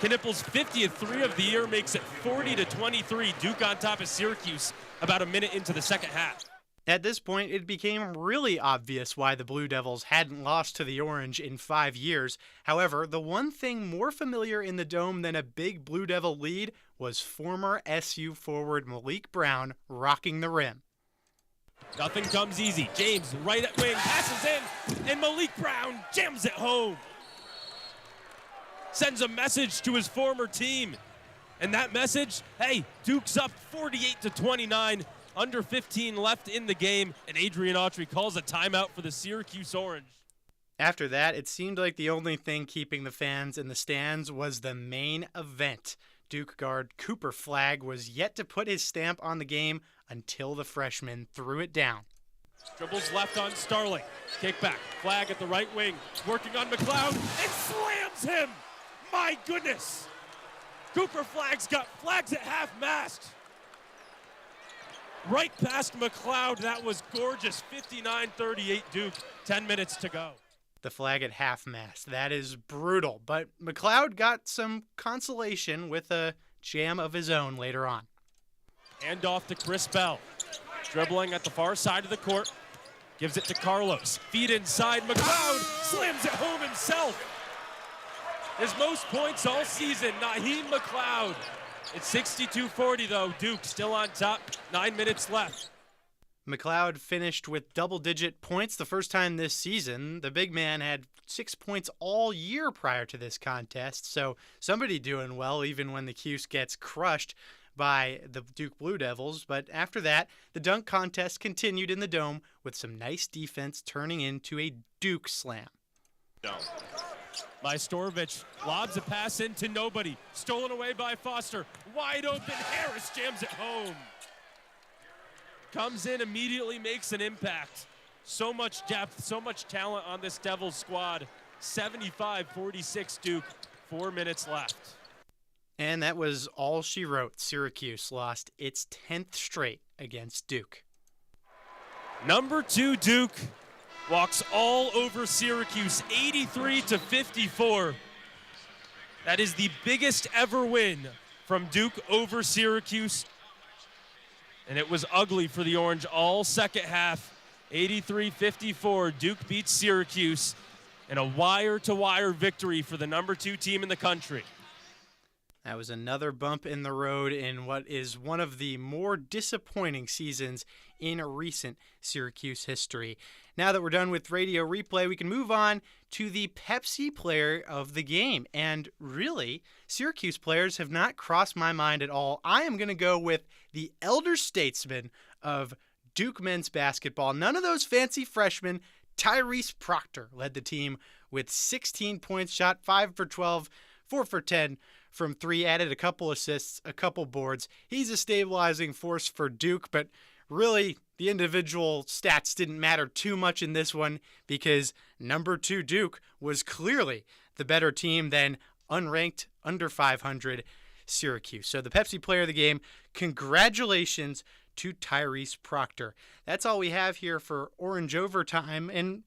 Knippel's 50th three of the year makes it 40-23. Duke on top of Syracuse about a minute into the second half. At this point, it became really obvious why the Blue Devils hadn't lost to the Orange in 5 years. However, the one thing more familiar in the Dome than a big Blue Devil lead was former SU forward Malik Brown rocking the rim. Nothing comes easy. James, right at wing, passes in, and Malik Brown jams it home. Sends a message to his former team. And that message, hey, Duke's up 48-29. Under 15 left in the game, and Adrian Autry calls a timeout for the Syracuse Orange. After that, it seemed like the only thing keeping the fans in the stands was the main event. Duke guard Cooper Flagg was yet to put his stamp on the game until the freshman threw it down. Dribbles left on Starling. Kick back. Flagg at the right wing. Working on McLeod and slams him. My goodness. Cooper Flagg's got Flags at half-mast. Right past McLeod. That was gorgeous. 59-38 Duke. 10 minutes to go. The flag at half-mast. That is brutal. But McLeod got some consolation with a jam of his own later on. Hand off to Chris Bell. Dribbling at the far side of the court. Gives it to Carlos. Feed inside. McLeod slams it home himself. His most points all season, Naheem McLeod. It's 62-40, though. Duke still on top. 9 minutes left. McLeod finished with double-digit points the first time this season. The big man had 6 points all year prior to this contest, so somebody doing well even when the Cuse gets crushed by the Duke Blue Devils. But after that, the dunk contest continued in the Dome with some nice defense turning into a Duke slam. Majstorovic lobs a pass into nobody. Stolen away by Foster. Wide open. Harris jams it home. Comes in, immediately makes an impact. So much depth, so much talent on this Devils squad. 75-46 Duke. 4 minutes left. And that was all she wrote. Syracuse lost its 10th straight against Duke. Number 2 Duke walks all over Syracuse, 83-54. That is the biggest ever win from Duke over Syracuse. And it was ugly for the Orange all second half. 83-54, Duke beats Syracuse in a wire-to-wire victory for the number 2 team in the country. That was another bump in the road in what is one of the more disappointing seasons in recent Syracuse history. Now that we're done with radio replay, we can move on to the Pepsi player of the game. And really, Syracuse players have not crossed my mind at all. I am going to go with the elder statesman of Duke men's basketball. None of those fancy freshmen. Tyrese Proctor led the team with 16 points, shot 5 for 12, 4 for 10 from 3, added a couple assists, a couple boards. He's a stabilizing force for Duke, but really the individual stats didn't matter too much in this one because number 2 Duke was clearly the better team than unranked, under 500 Syracuse. So the Pepsi player of the game, congratulations to Tyrese Proctor. That's all we have here for Orange Overtime,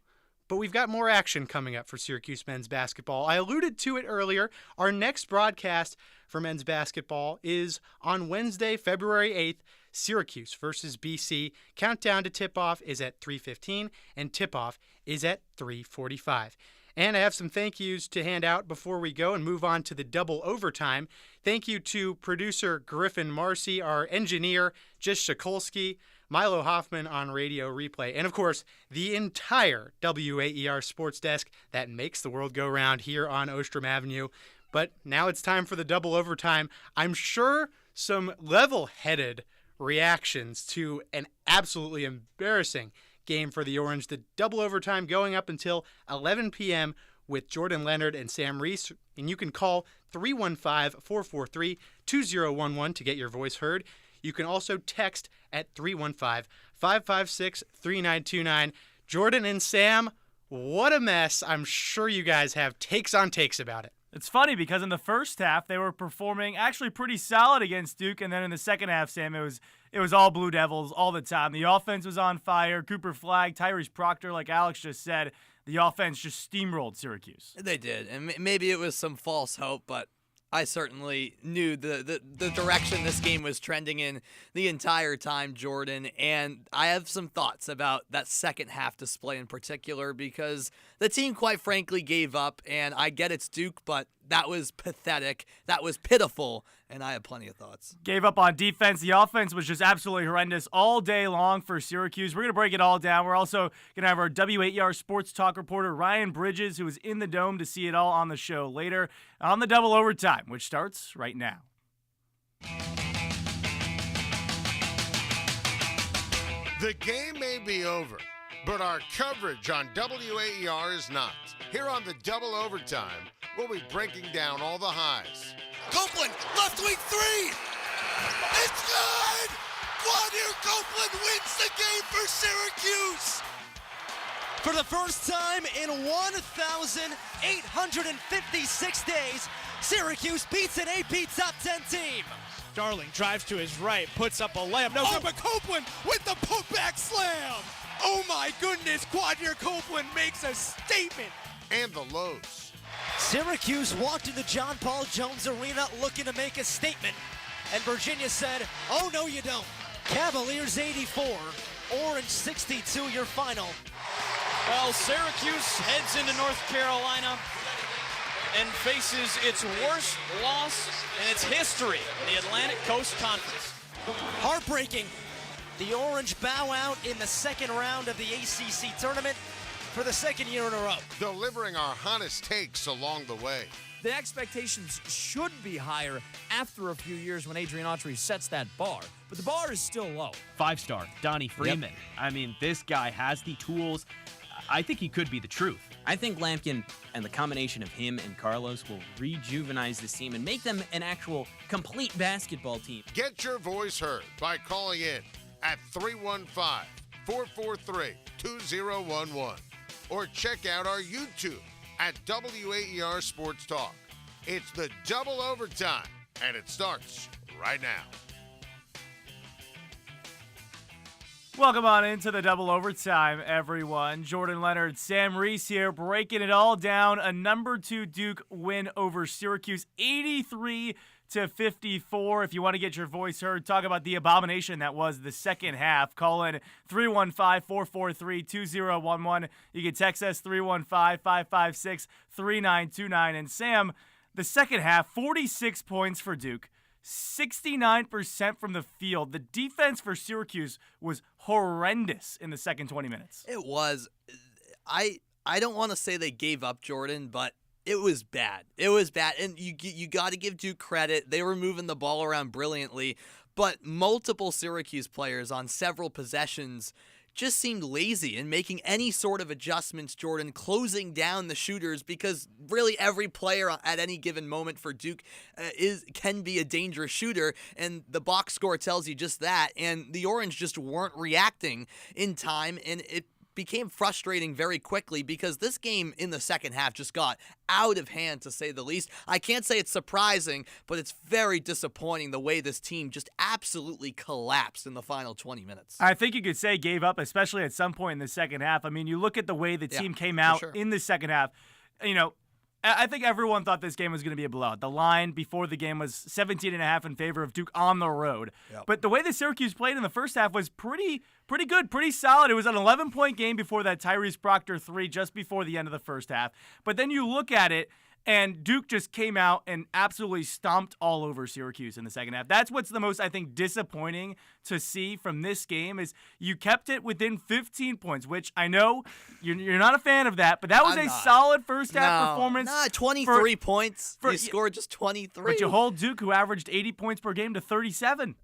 but we've got more action coming up for Syracuse men's basketball. I alluded to it earlier. Our next broadcast for men's basketball is on Wednesday, February 8th, Syracuse versus BC. Countdown to tip-off is at 3:15, and tip-off is at 3:45. And I have some thank yous to hand out before we go and move on to the double overtime. Thank you to producer Griffin Marcy, our engineer, Jish Shakolsky, Milo Hoffman on radio replay, and of course, the entire WAER sports desk that makes the world go round here on Ostrom Avenue. But now it's time for the double overtime. I'm sure some level-headed reactions to an absolutely embarrassing game for the Orange. The double overtime going up until 11 p.m. with Jordan Leonard and Sam Reese. And you can call 315-443-2011 to get your voice heard. You can also text at 315-556-3929. Jordan and Sam, what a mess. I'm sure you guys have takes on takes about it. It's funny because in the first half, they were performing actually pretty solid against Duke, and then in the second half, Sam, it was all Blue Devils all the time. The offense was on fire. Cooper Flagg, Tyrese Proctor, like Alex just said, the offense just steamrolled Syracuse. They did, and maybe it was some false hope, but I certainly knew the direction this game was trending in the entire time, Jordan, and I have some thoughts about that second half display in particular because the team, quite frankly, gave up, and I get it's Duke, but that was pathetic. That was pitiful, and I have plenty of thoughts. Gave up on defense. The offense was just absolutely horrendous all day long for Syracuse. We're going to break it all down. We're also going to have our W8ER sports talk reporter, Ryan Bridges, who is in the Dome to see it all on the show later on the double overtime, which starts right now. The game may be over, but our coverage on WAER is not. Here on the double overtime, we'll be breaking down all the highs. Copeland, left wing three! It's good! Quadir Copeland wins the game for Syracuse! For the first time in 1,856 days, Syracuse beats an AP top 10 team. Darling drives to his right, puts up a layup. No, but Copeland with the putback slam! Oh my goodness, Quadir Copeland makes a statement! And the lows. Syracuse walked into John Paul Jones Arena looking to make a statement, and Virginia said, oh no you don't. Cavaliers 84, Orange 62 your final. Well, Syracuse heads into North Carolina and faces its worst loss in its history in the Atlantic Coast Conference. Heartbreaking. The Orange bow out in the second round of the ACC tournament for the second year in a row. Delivering our hottest takes along the way. The expectations should be higher after a few years when Adrian Autry sets that bar, but the bar is still low. 5-star, Donnie Freeman. Yep. I mean, this guy has the tools. I think he could be the truth. I think Lampkin and the combination of him and Carlos will rejuvenize this team and make them an actual complete basketball team. Get your voice heard by calling in at 315-443-2011 or check out our YouTube at WAER Sports Talk. It's the double overtime, and it starts right now. Welcome on into the double overtime, everyone. Jordan Leonard, Sam Reese here, breaking it all down. A number 2 Duke win over Syracuse, 83-54. If you want to get your voice heard, talk about the abomination that was the second half. Call in 315-443-2011. You can text us 315-556-3929. And Sam, the second half, 46 points for Duke. 69% from the field. The defense for Syracuse was horrendous in the second 20 minutes. It was. I don't want to say they gave up, Jordan, but it was bad. It was bad. And you got to give Duke credit. They were moving the ball around brilliantly, but multiple Syracuse players on several possessions just seemed lazy in making any sort of adjustments, Jordan, closing down the shooters, because really every player at any given moment for Duke can be a dangerous shooter, and the box score tells you just that, and the Orange just weren't reacting in time, and it became frustrating very quickly because this game in the second half just got out of hand, to say the least. I can't say it's surprising, but it's very disappointing the way this team just absolutely collapsed in the final 20 minutes. I think you could say gave up, especially at some point in the second half. I mean, you look at the way the team came out in the second half. You know, I think everyone thought this game was going to be a blowout. The line before the game was 17.5 in favor of Duke on the road. Yep. But the way the Syracuse played in the first half was pretty good, pretty solid. It was an 11-point game before that Tyrese Proctor 3 just before the end of the first half. But then you look at it, and Duke just came out and absolutely stomped all over Syracuse in the second half. That's what's the most, I think, disappointing to see from this game is you kept it within 15 points, which I know you're not a fan of that, but that was solid first half performance. 23 points. You scored just 23. But you hold Duke, who averaged 80 points per game, to 37.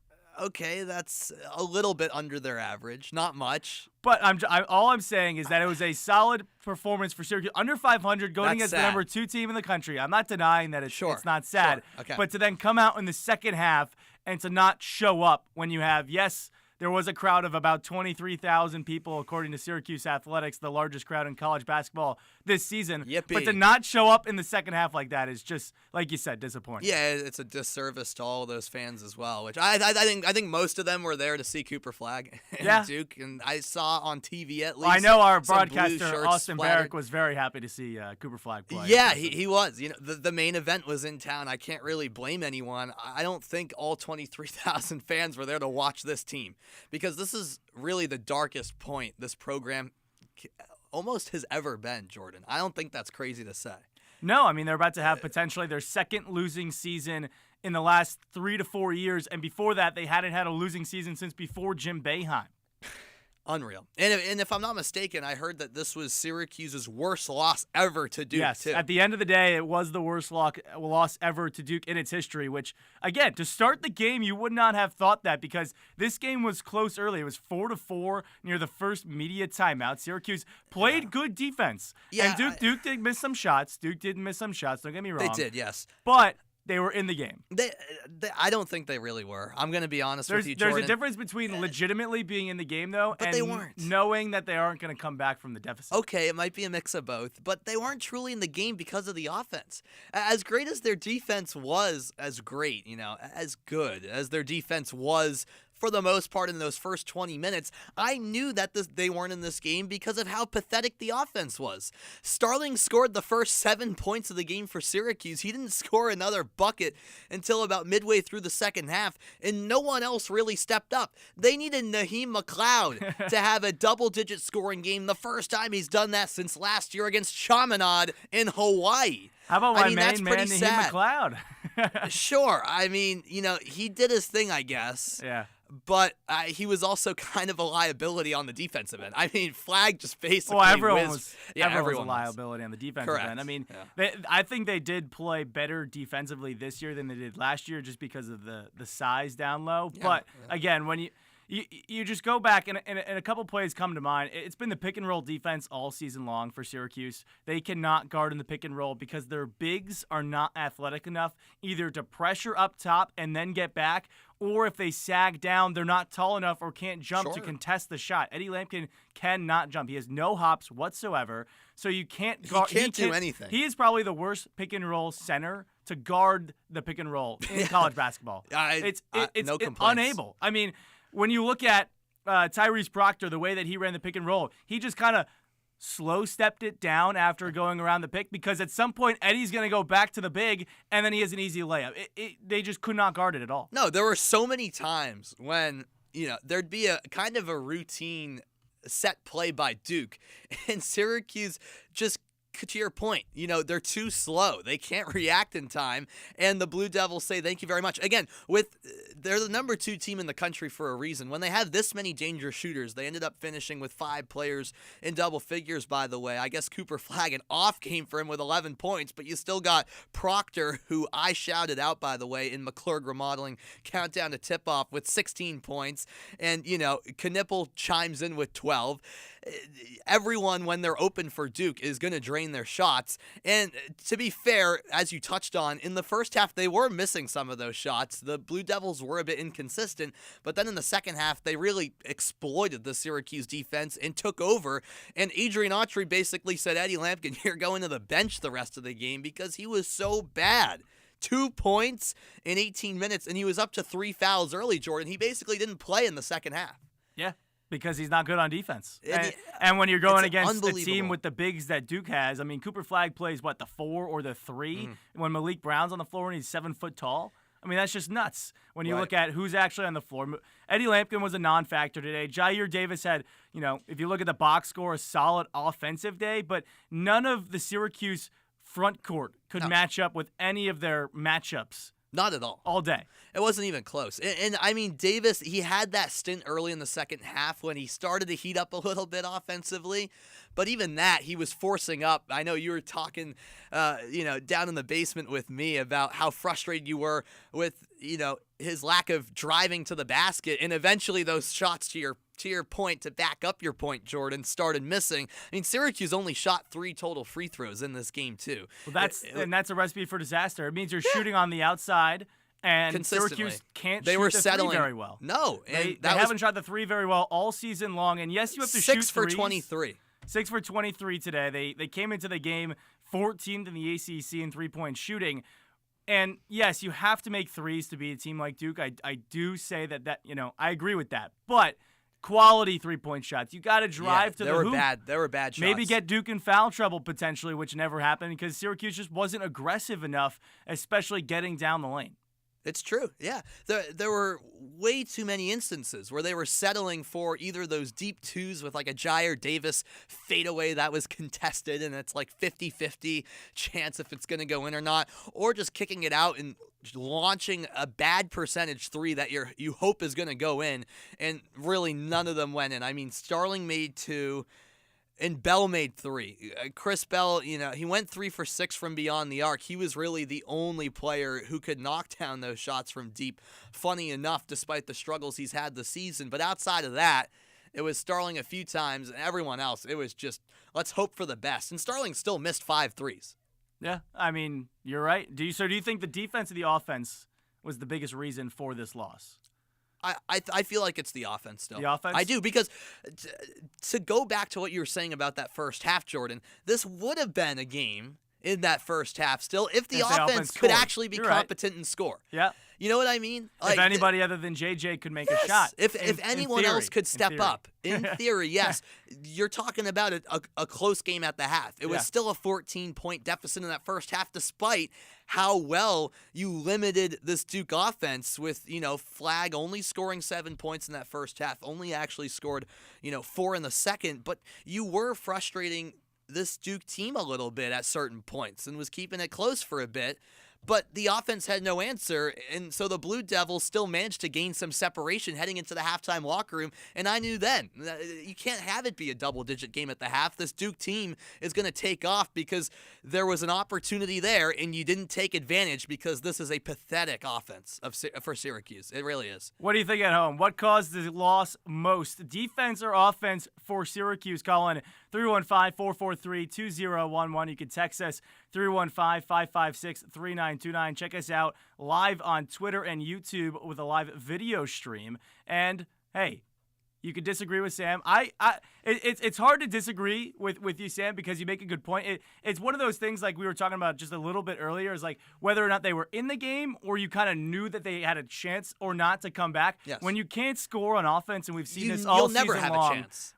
Okay, that's a little bit under their average. Not much. But all I'm saying is that it was a solid performance for Syracuse. Under 500, going against the number 2 team in the country. I'm not denying that it's not sad. Sure. Okay. But to then come out in the second half and to not show up when you have, yes, there was a crowd of about 23,000 people, according to Syracuse Athletics, the largest crowd in college basketball this season. Yippee. But to not show up in the second half like that is just, like you said, disappointing. Yeah, it's a disservice to all those fans as well. Which I think most of them were there to see Cooper Flag and Duke, and I saw on TV at least. I know our some blue broadcaster shirts Austin splattered. Barrick was very happy to see Cooper Flag play. Yeah, he was. You know, the main event was in town. I can't really blame anyone. I don't think all 23,000 fans were there to watch this team, because this is really the darkest point this program almost has ever been, Jordan. I don't think that's crazy to say. No, I mean, they're about to have potentially their second losing season in the last 3 to 4 years, and before that, they hadn't had a losing season since before Jim Boeheim. Unreal. And if I'm not mistaken, I heard that this was Syracuse's worst loss ever to Duke, yes, too. At the end of the day, it was the worst loss ever to Duke in its history, which, again, to start the game, you would not have thought that, because this game was close early. It was 4-4 near the first media timeout. Syracuse played good defense. Yeah, and Duke did miss some shots. Duke did miss some shots, don't get me wrong. They did, yes. But they were in the game. I don't think they really were. I'm going to be honest with you, Jordan. There's a difference between legitimately being in the game, though, but and they weren't. Knowing that they aren't going to come back from the deficit. Okay, it might be a mix of both, but they weren't truly in the game because of the offense. As great as their defense was, as good as their defense was for the most part in those first 20 minutes, I knew that they weren't in this game because of how pathetic the offense was. Starling scored the first 7 points of the game for Syracuse. He didn't score another bucket until about midway through the second half, and no one else really stepped up. They needed Naheem McLeod to have a double-digit scoring game, the first time he's done that since last year against Chaminade in Hawaii. How about my that's main man, pretty Naheem sad. McLeod? Sure. I mean, he did his thing, I guess. Yeah. But he was also kind of a liability on the defensive end. I mean, Flag just basically everyone was a liability on the defensive Correct. end. I mean, I think they did play better defensively this year than they did last year, just because of the size down low. Yeah. But again, when you just go back and a couple plays come to mind. It's been the pick and roll defense all season long for Syracuse. They cannot guard in the pick and roll because their bigs are not athletic enough either to pressure up top and then get back, or if they sag down, they're not tall enough or can't jump to contest the shot. Eddie Lampkin cannot jump. He has no hops whatsoever, so you can't guard. He can't do anything. He is probably the worst pick and roll center to guard the pick and roll in college basketball. It's no complaints. unable. I mean, when you look at Tyrese Proctor, the way that he ran the pick and roll, he just kind of slow-stepped it down after going around the pick, because at some point Eddie's going to go back to the big, and then he has an easy layup. They just could not guard it at all. No, there were so many times when, there'd be a kind of a routine set play by Duke, and Syracuse just, to your point, they're too slow. They can't react in time, and the Blue Devils say thank you very much. Again, they're the number 2 team in the country for a reason. When they have this many dangerous shooters, they ended up finishing with 5 players in double figures, by the way. I guess Cooper Flag, an off game for him with 11 points, but you still got Proctor, who I shouted out, by the way, in McClurg Remodeling Countdown to Tip-Off with 16 points, and, Knipple chimes in with 12. Everyone, when they're open for Duke, is going to drain their shots. And to be fair, as you touched on, in the first half, they were missing some of those shots. The Blue Devils were a bit inconsistent, but then in the second half, they really exploited the Syracuse defense and took over. And Adrian Autry basically said, Eddie Lampkin, you're going to the bench the rest of the game because he was so bad. 2 points in 18 minutes, and he was up to 3 fouls early, Jordan. He basically didn't play in the second half. Yeah. Because he's not good on defense. And when you're going against a team unbelievable. with the bigs that Duke has, I mean, Cooper Flag plays, the 4 or the 3 when Malik Brown's on the floor and he's 7 foot tall? I mean, that's just nuts when you look at who's actually on the floor. Eddie Lampkin was a non-factor today. Jair Davis had, if you look at the box score, a solid offensive day, but none of the Syracuse front court could match up with any of their matchups. Not at all. All day. It wasn't even close. And I mean, Davis, he had that stint early in the second half when he started to heat up a little bit offensively. But even that, he was forcing up. I know you were talking, down in the basement with me about how frustrated you were with, his lack of driving to the basket. And eventually those shots, to your point, to back up your point, Jordan, started missing. I mean, Syracuse only shot 3 total free throws in this game, too. Well, that's a recipe for disaster. It means you're shooting on the outside, And consistently. Syracuse can't They shoot were the settling three very well. No, and They that haven't shot the three very well all season long. And yes, you have to shoot 6 for threes. 23. 6 for 23 today. They came into the game 14th in the ACC in three-point shooting. And yes, you have to make threes to beat a team like Duke. I do say that I agree with that. But quality three-point shots. You got to drive to the hoop. They were bad shots. Maybe get Duke in foul trouble potentially, which never happened because Syracuse just wasn't aggressive enough, especially getting down the lane. It's true, yeah. There were way too many instances where they were settling for either those deep twos with like a Jair Davis fadeaway that was contested and it's like 50-50 chance if it's going to go in or not, or just kicking it out and launching a bad percentage three that you hope is going to go in, and really none of them went in. I mean, Starling made 2. And Bell made 3. Chris Bell, he went 3 for 6 from beyond the arc. He was really the only player who could knock down those shots from deep. Funny enough, despite the struggles he's had this season. But outside of that, it was Starling a few times, and everyone else, it was just, let's hope for the best. And Starling still missed 5 threes. Yeah, I mean, you're right. Do you think the defense of the offense was the biggest reason for this loss? I feel like it's the offense still. The offense? I do, because to go back to what you were saying about that first half, Jordan, this would have been a game in that first half still if the offense could actually be competent and score. Yeah. You know what I mean? If anybody other than JJ could make a shot. If anyone else could step up, in theory, yes. You're talking about a close game at the half. It was still a 14-point deficit in that first half, despite how well you limited this Duke offense with, Flagg only scoring 7 points in that first half, only actually scored, 4 in the second. But you were frustrating this Duke team a little bit at certain points and was keeping it close for a bit. But the offense had no answer, and so the Blue Devils still managed to gain some separation heading into the halftime locker room, and I knew then, you can't have it be a double-digit game at the half. This Duke team is going to take off because there was an opportunity there, and you didn't take advantage because this is a pathetic offense for Syracuse. It really is. What do you think at home? What caused the loss most? Defense or offense for Syracuse? Call in 315-443-2011. You can text us 315-556-3929. Check us out live on Twitter and YouTube with a live video stream. And hey, you could disagree with Sam. It's hard to disagree with you, Sam, because you make a good point. It's one of those things like we were talking about just a little bit earlier, is like whether or not they were in the game or you kind of knew that they had a chance or not to come back. Yes. When you can't score on offense, and we've seen this all season long. You'll never have a chance.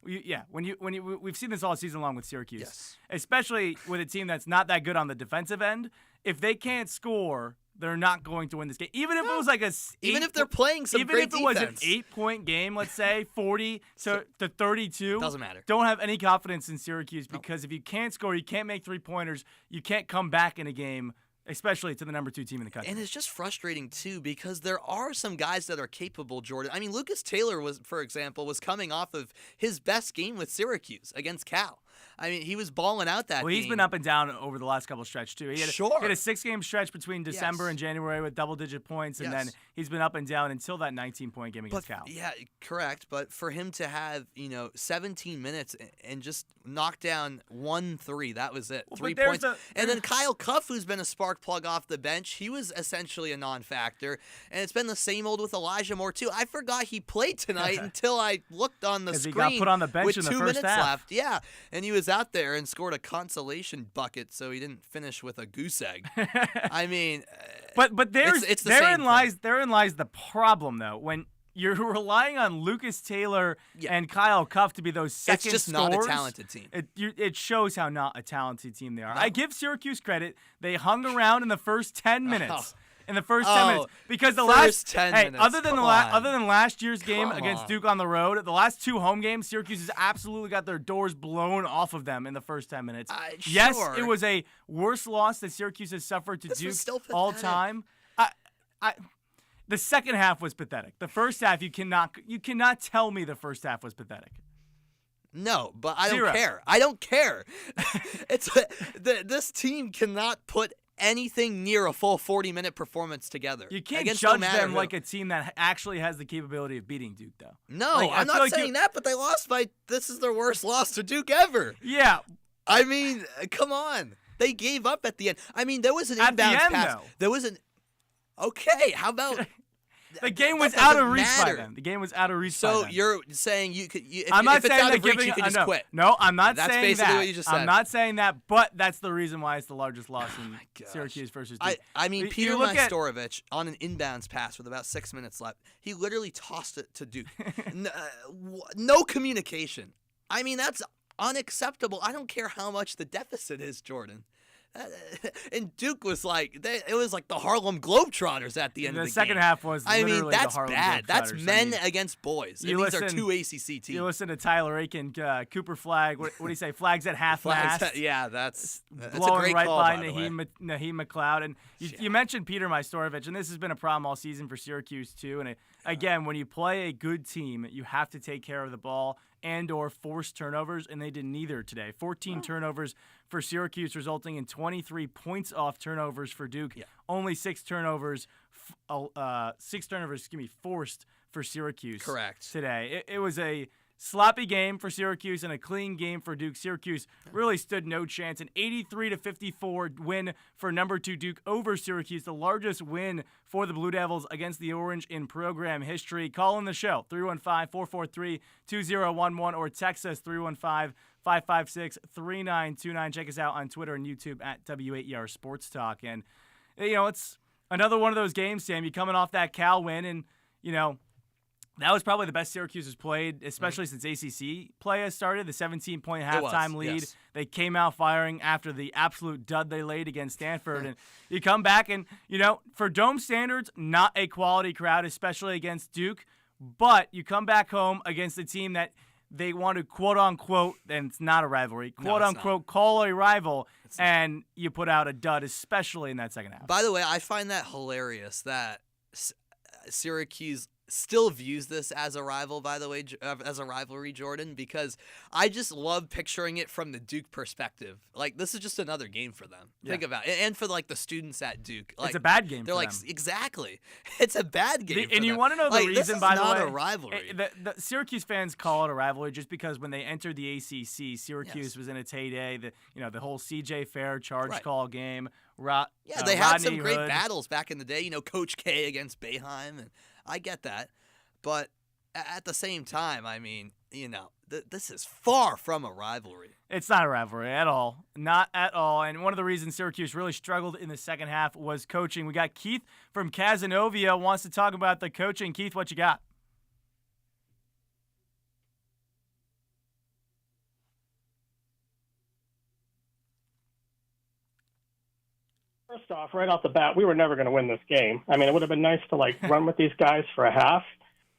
We've seen this all season long with Syracuse. Yes. Especially with a team that's not that good on the defensive end. If they can't score, they're not going to win this game. Even if it was like even if they're playing some great defense. Even if it was an 8-point game, let's say 40 to 32, doesn't matter. Don't have any confidence in Syracuse because if you can't score, you can't make 3-pointers, you can't come back in a game, especially to the number 2 team in the country. And it's just frustrating too because there are some guys that are capable, Jordan. I mean, Lucas Taylor for example, was coming off of his best game with Syracuse against Cal. I mean, he was balling out that game. Well, he's been up and down over the last couple of stretch, too. He had a 6-game stretch between December and January with double-digit points, and then he's been up and down until that 19-point game against Cal. Yeah, correct. But for him to have, 17 minutes and just knock down 1 3, that was it. 3 points. And then Kyle Cuff, who's been a spark plug off the bench, he was essentially a non-factor. And it's been the same old with Elijah Moore, too. I forgot he played tonight until I looked on the screen. Because he got put on the bench with in the 2 first minutes half. left. Yeah, and he was out there and scored a consolation bucket, so he didn't finish with a goose egg. I mean, but therein lies the problem, though. When you're relying on Lucas Taylor and Kyle Cuff to be those second it's just scorers, not a talented team. It shows how not a talented team they are. No. I give Syracuse credit. They hung around in the first 10 minutes. In the first 10 minutes, because the last 10 minutes. other than last year's game against Duke on the road, the last 2 home games, Syracuse has absolutely got their doors blown off of them in the first 10 minutes. Yes, it was a worse loss that Syracuse has suffered to Duke all time. The second half was pathetic. The first half, you cannot tell me the first half was pathetic. No, but I don't care. I don't care. This team cannot put anything near a full 40-minute performance together. You can't judge them like a team that actually has the capability of beating Duke, though. No, I'm not saying that, but they lost this is their worst loss to Duke ever. Yeah. I mean, come on. They gave up at the end. I mean, there was an inbound pass. Though. There was an Okay, how about The game was that out of doesn't reach matter. by them. The game was out of reach by So them. you're saying you could? If, I'm not if it's saying out that of reach, giving you can just no, quit. No, I'm not That's saying basically that. what you just said. I'm not saying that, but that's the reason why it's the largest loss in Syracuse versus Duke. I mean, You Peter look at- Majstorovic on an inbounds pass with about 6 minutes left, he literally tossed it to Duke. No communication. I mean, that's unacceptable. I don't care how much the deficit is, Jordan. And Duke was like, it was like the Harlem Globetrotters at the end of the game. The second half was I literally mean, that's the Harlem bad. That's Globetrotters. men I mean, against boys. And you these are listen- two ACC teams. You listen to Tyler Aiken, Cooper Flag. What do you say? Flags at half mast. Yeah, that's a blowing great right call, by the way. Naheem McLeod. And you mentioned Peter Majstorovic, and this has been a problem all season for Syracuse too. And again, when you play a good team, you have to take care of the ball and or force turnovers, and they did neither today. 14 turnovers for Syracuse, resulting in 23 points off turnovers for Duke. Yeah. Only 6 turnovers, forced for Syracuse. Correct. Today, it was a sloppy game for Syracuse and a clean game for Duke. Syracuse really stood no chance. An 83-54 win for number 2 Duke over Syracuse, the largest win for the Blue Devils against the Orange in program history. Call in the show, 315-443-2011, or text us 315-556-3929. Check us out on Twitter and YouTube at W8ER Sports Talk. And, it's another one of those games, Sam. You're coming off that Cal win, and, that was probably the best Syracuse has played, especially since ACC play has started. The 17-point halftime lead. Yes. They came out firing after the absolute dud they laid against Stanford. And you come back and, for Dome standards, not a quality crowd, especially against Duke. But you come back home against a team that they want to quote-unquote, and it's not a rivalry, quote-unquote call a rival, and you put out a dud, especially in that second half. By the way, I find that hilarious that Syracuse still views this as a rival, by the way, as a rivalry, Jordan, because I just love picturing it from the Duke perspective. Like, this is just another game for them. Yeah. Think about it. And for, the students at Duke. Like, It's a bad game They're for like, them. exactly. It's a bad game for And you them. want to know the Like, reason, this is by the not way? a rivalry. The Syracuse fans call it a rivalry just because when they entered the ACC, Syracuse was in its heyday. The whole CJ Fair charge call game. They had some Rodney great Hood. battles back in the day. Coach K against Boeheim, and I get that. But at the same time, I mean, this is far from a rivalry. It's not a rivalry at all. Not at all. And one of the reasons Syracuse really struggled in the second half was coaching. We got Keith from Cazenovia wants to talk about the coaching. Keith, what you got? First off, right off the bat, we were never going to win this game. I mean, it would have been nice to run with these guys for a half,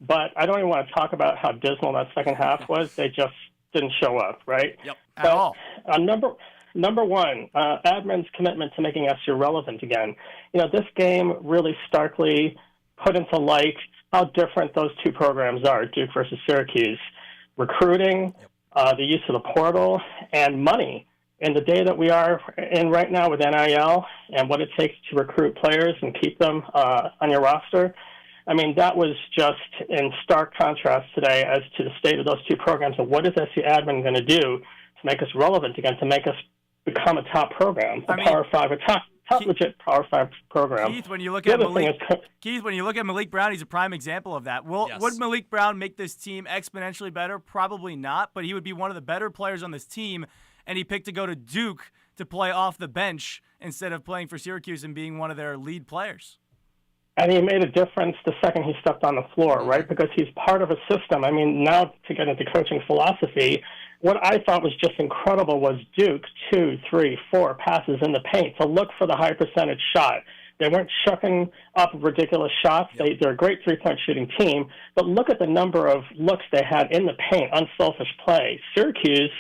but I don't even want to talk about how dismal that second half was. They just didn't show up, right? Yep. At all. Number one, admin's commitment to making us irrelevant again. This game really starkly put into light how different those two programs are, Duke versus Syracuse. Recruiting, the use of the portal, and money. In the day that we are in right now with NIL and what it takes to recruit players and keep them on your roster, I mean, that was just in stark contrast today as to the state of those two programs and what is SU admin going to do to make us relevant again, to make us become a top program, Power 5, a top legit Power 5 program. Keith, when you look at Malik Brown, he's a prime example of that. Would Malik Brown make this team exponentially better? Probably not, but he would be one of the better players on this team, and he picked to go to Duke to play off the bench instead of playing for Syracuse and being one of their lead players. And he made a difference the second he stepped on the floor, right? Because he's part of a system. I mean, now to get into coaching philosophy, what I thought was just incredible was Duke 2, 3, 4 passes in the paint to look for the high percentage shot. They weren't chucking up ridiculous shots. They're a great three-point shooting team. But look at the number of looks they had in the paint, unselfish play. Syracuse,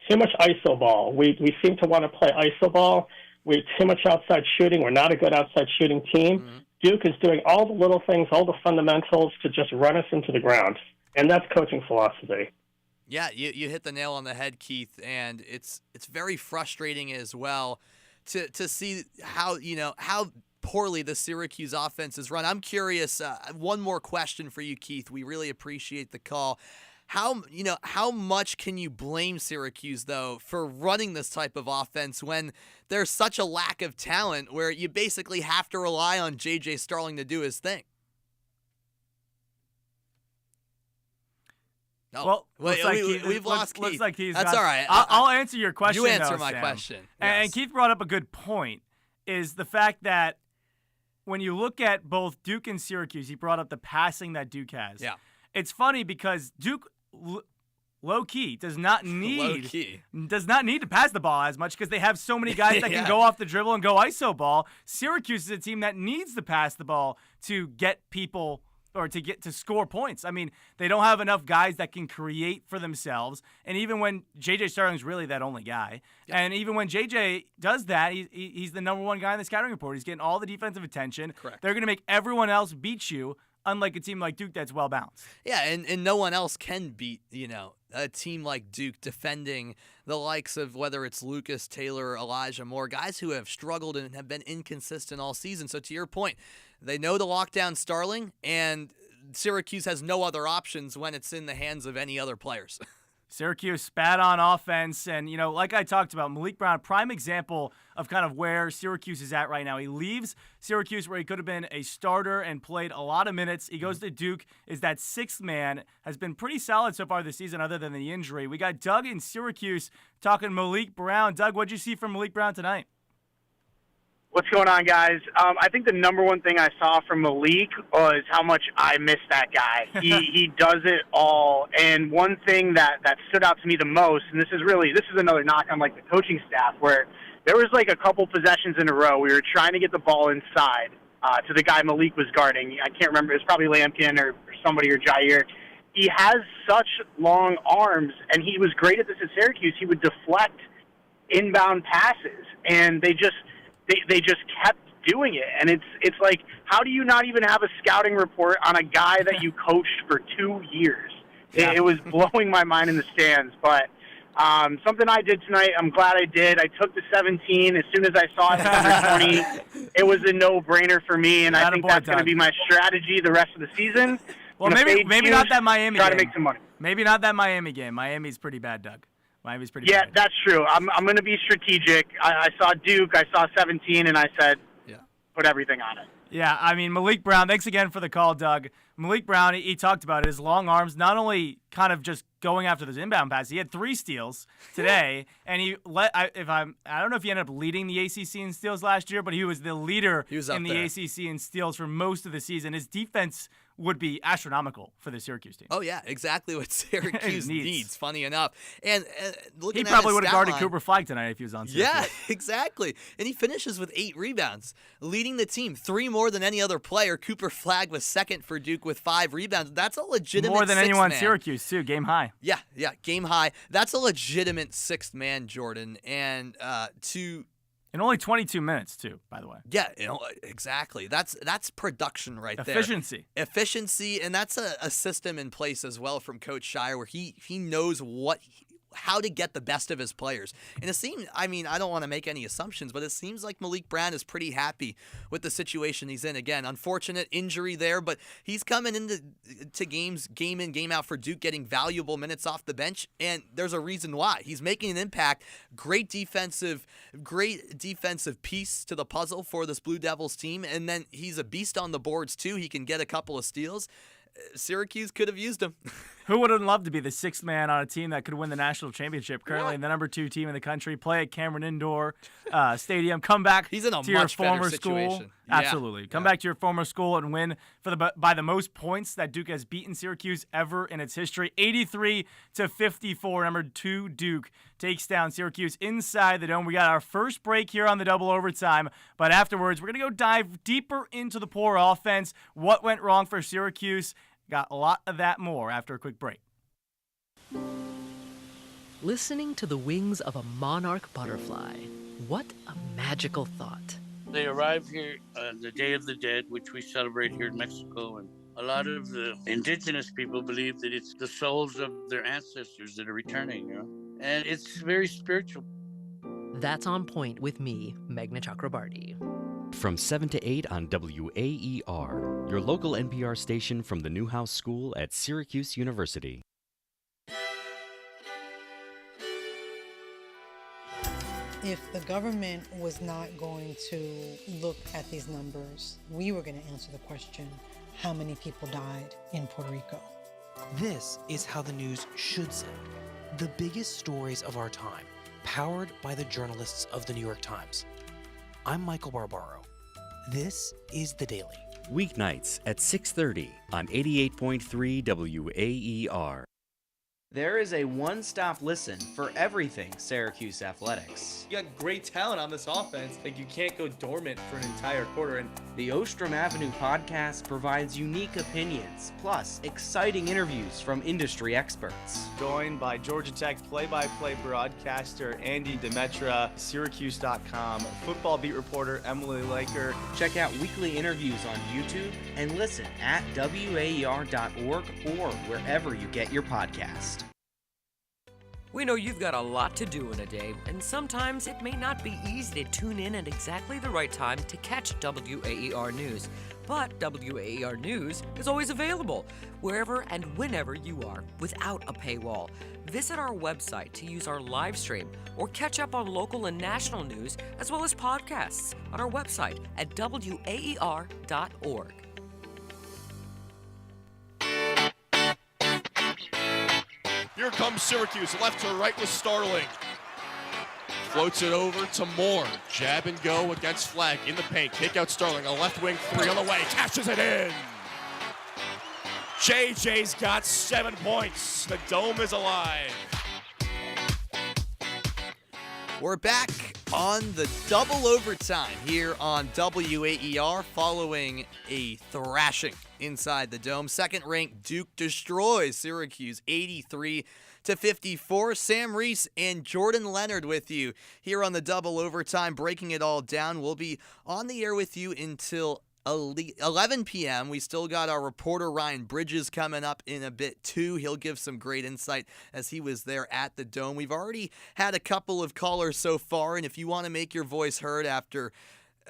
too much iso ball. We seem to want to play iso ball. We too much outside shooting. We're not a good outside shooting team. Mm-hmm. Duke is doing all the little things, all the fundamentals to just run us into the ground. And that's coaching philosophy. Yeah, you hit the nail on the head, Keith, and it's very frustrating as well to see how poorly the Syracuse offense is run. I'm curious, one more question for you, Keith. We really appreciate the call. how much can you blame Syracuse, though, for running this type of offense when there's such a lack of talent where you basically have to rely on J.J. Starling to do his thing? No. Well, we've lost Keith. Looks like he's That's got, all right. I'll answer your question. You answer though, my Sam. question. And Yes. Keith brought up a good point, is the fact that when you look at both Duke and Syracuse, he brought up the passing that Duke has. Yeah. It's funny because Duke, low key, does not need to pass the ball as much because they have so many guys that can go off the dribble and go iso ball. Syracuse is a team that needs to pass the ball to get people or to score points. I mean, they don't have enough guys that can create for themselves. And even when J.J. Starling's really that only guy, and even when J.J. does that, he's the number one guy in the scouting report. He's getting all the defensive attention. Correct. They're going to make everyone else beat you, unlike a team like Duke that's well-balanced. Yeah, and no one else can beat, a team like Duke defending the likes of whether it's Lucas, Taylor, Elijah Moore, guys who have struggled and have been inconsistent all season. So to your point, they know the lockdown Starling, and Syracuse has no other options when it's in the hands of any other players. Syracuse spat on offense, and, like I talked about, Malik Brown, prime example of kind of where Syracuse is at right now. He leaves Syracuse where he could have been a starter and played a lot of minutes. He goes to Duke, is that sixth man, has been pretty solid so far this season other than the injury. We got Doug in Syracuse talking Malik Brown. Doug, what'd you see from Malik Brown tonight? What's going on, guys? I think the number one thing I saw from Malik was how much I miss that guy. He does it all. And one thing that stood out to me the most, and this is another knock on like the coaching staff, where there was like a couple possessions in a row. We were trying to get the ball inside to the guy Malik was guarding. I can't remember. It was probably Lampkin or somebody or Jair. He has such long arms, and he was great at this at Syracuse. He would deflect inbound passes, and they just kept doing it. And it's like, how do you not even have a scouting report on a guy that you coached for 2 years? Yeah. It was blowing my mind in the stands. But something I did tonight, I'm glad I did. I took the 17. As soon as I saw it under 20, it was a no-brainer for me, and I think that's going to be my strategy the rest of the season. Well, maybe not that Miami game. Try to make some money. Maybe not that Miami game. Miami's pretty bad, Doug. Miami's pretty bad. Yeah, that's true. I'm going to be strategic. I saw Duke. I saw 17, and I said, put everything on it. Yeah, I mean, Malik Brown, thanks again for the call, Doug. Malik Brown, he talked about it, his long arms, not only kind of just going after those inbound passes. He had 3 steals today, and I don't know if he ended up leading the ACC in steals last year, but he was the leader in the ACC in steals for most of the season. His defense would be astronomical for the Syracuse team. Oh, yeah, exactly what Syracuse needs, funny enough. And looking he probably would have guarded Cooper Flagg tonight if he was on Syracuse. Yeah, exactly. And he finishes with 8 rebounds, leading the team, 3 more than any other player. Cooper Flagg was second for Duke with 5 rebounds. That's a legitimate more than anyone in man. Syracuse, too, game high. Yeah, game high. That's a legitimate sixth man, Jordan. And in only 22 minutes, too, by the way. Yeah, exactly. That's production right there. Efficiency, and that's a system in place as well from Coach Shire where he knows how to get the best of his players. And it seems, I don't want to make any assumptions, but it seems like Malik Brown is pretty happy with the situation he's in. Again, unfortunate injury there, but he's coming into games, game in, game out for Duke, getting valuable minutes off the bench, and there's a reason why. He's making an impact. Great defensive piece to the puzzle for this Blue Devils team, and then he's a beast on the boards too. He can get a couple of steals. Syracuse could have used him. Who would have loved to be the 6th man on a team that could win the national championship? Currently the number 2 team in the country, play at Cameron Indoor Stadium, come back He's in a to your much better former situation. school. Absolutely. Come back to your former school and win by the most points that Duke has beaten Syracuse ever in its history. 83-54, number 2 Duke takes down Syracuse inside the Dome. We got our first break here on the double overtime, but afterwards we're going to go dive deeper into the poor offense, what went wrong for Syracuse. Got a lot of that more after a quick break. Listening to the wings of a monarch butterfly. What a magical thought. They arrive here on the Day of the Dead, which we celebrate here in Mexico, and a lot of the indigenous people believe that it's the souls of their ancestors that are returning, and it's very spiritual. That's On Point with me, Meghna Chakrabarty. From 7 to 8 on WAER, your local NPR station from the Newhouse School at Syracuse University. If the government was not going to look at these numbers, we were going to answer the question, how many people died in Puerto Rico? This is how the news should sound. The biggest stories of our time, powered by the journalists of the New York Times. I'm Michael Barbaro. This is The Daily. Weeknights at 6:30 on 88.3 WAER. There is a one-stop listen for everything Syracuse athletics. You got great talent on this offense. Like, you can't go dormant for an entire quarter. And the Ostrom Avenue podcast provides unique opinions, plus exciting interviews from industry experts. Joined by Georgia Tech play-by-play broadcaster Andy Demetra, Syracuse.com, football beat reporter Emily Laker. Check out weekly interviews on YouTube and listen at WAER.org or wherever you get your podcast. We know you've got a lot to do in a day, and sometimes it may not be easy to tune in at exactly the right time to catch WAER News. But WAER News is always available, wherever and whenever you are, without a paywall. Visit our website to use our live stream, or catch up on local and national news, as well as podcasts on our website at WAER.org. Here comes Syracuse, left to right with Starling. Floats it over to Moore. Jab and go against Flagg in the paint. Kick out Starling, a left wing three on the way. Cashes it in. JJ's got 7 points. The Dome is alive. We're back on the double overtime here on WAER following a thrashing inside the Dome. Second-ranked Duke destroys Syracuse 83-54. Sam Reese and Jordan Leonard with you here on the double overtime, breaking it all down. We'll be on the air with you until 11 p.m. We still got our reporter Ryan Bridges coming up in a bit too. He'll give some great insight as he was there at the Dome. We've already had a couple of callers so far, and if you want to make your voice heard after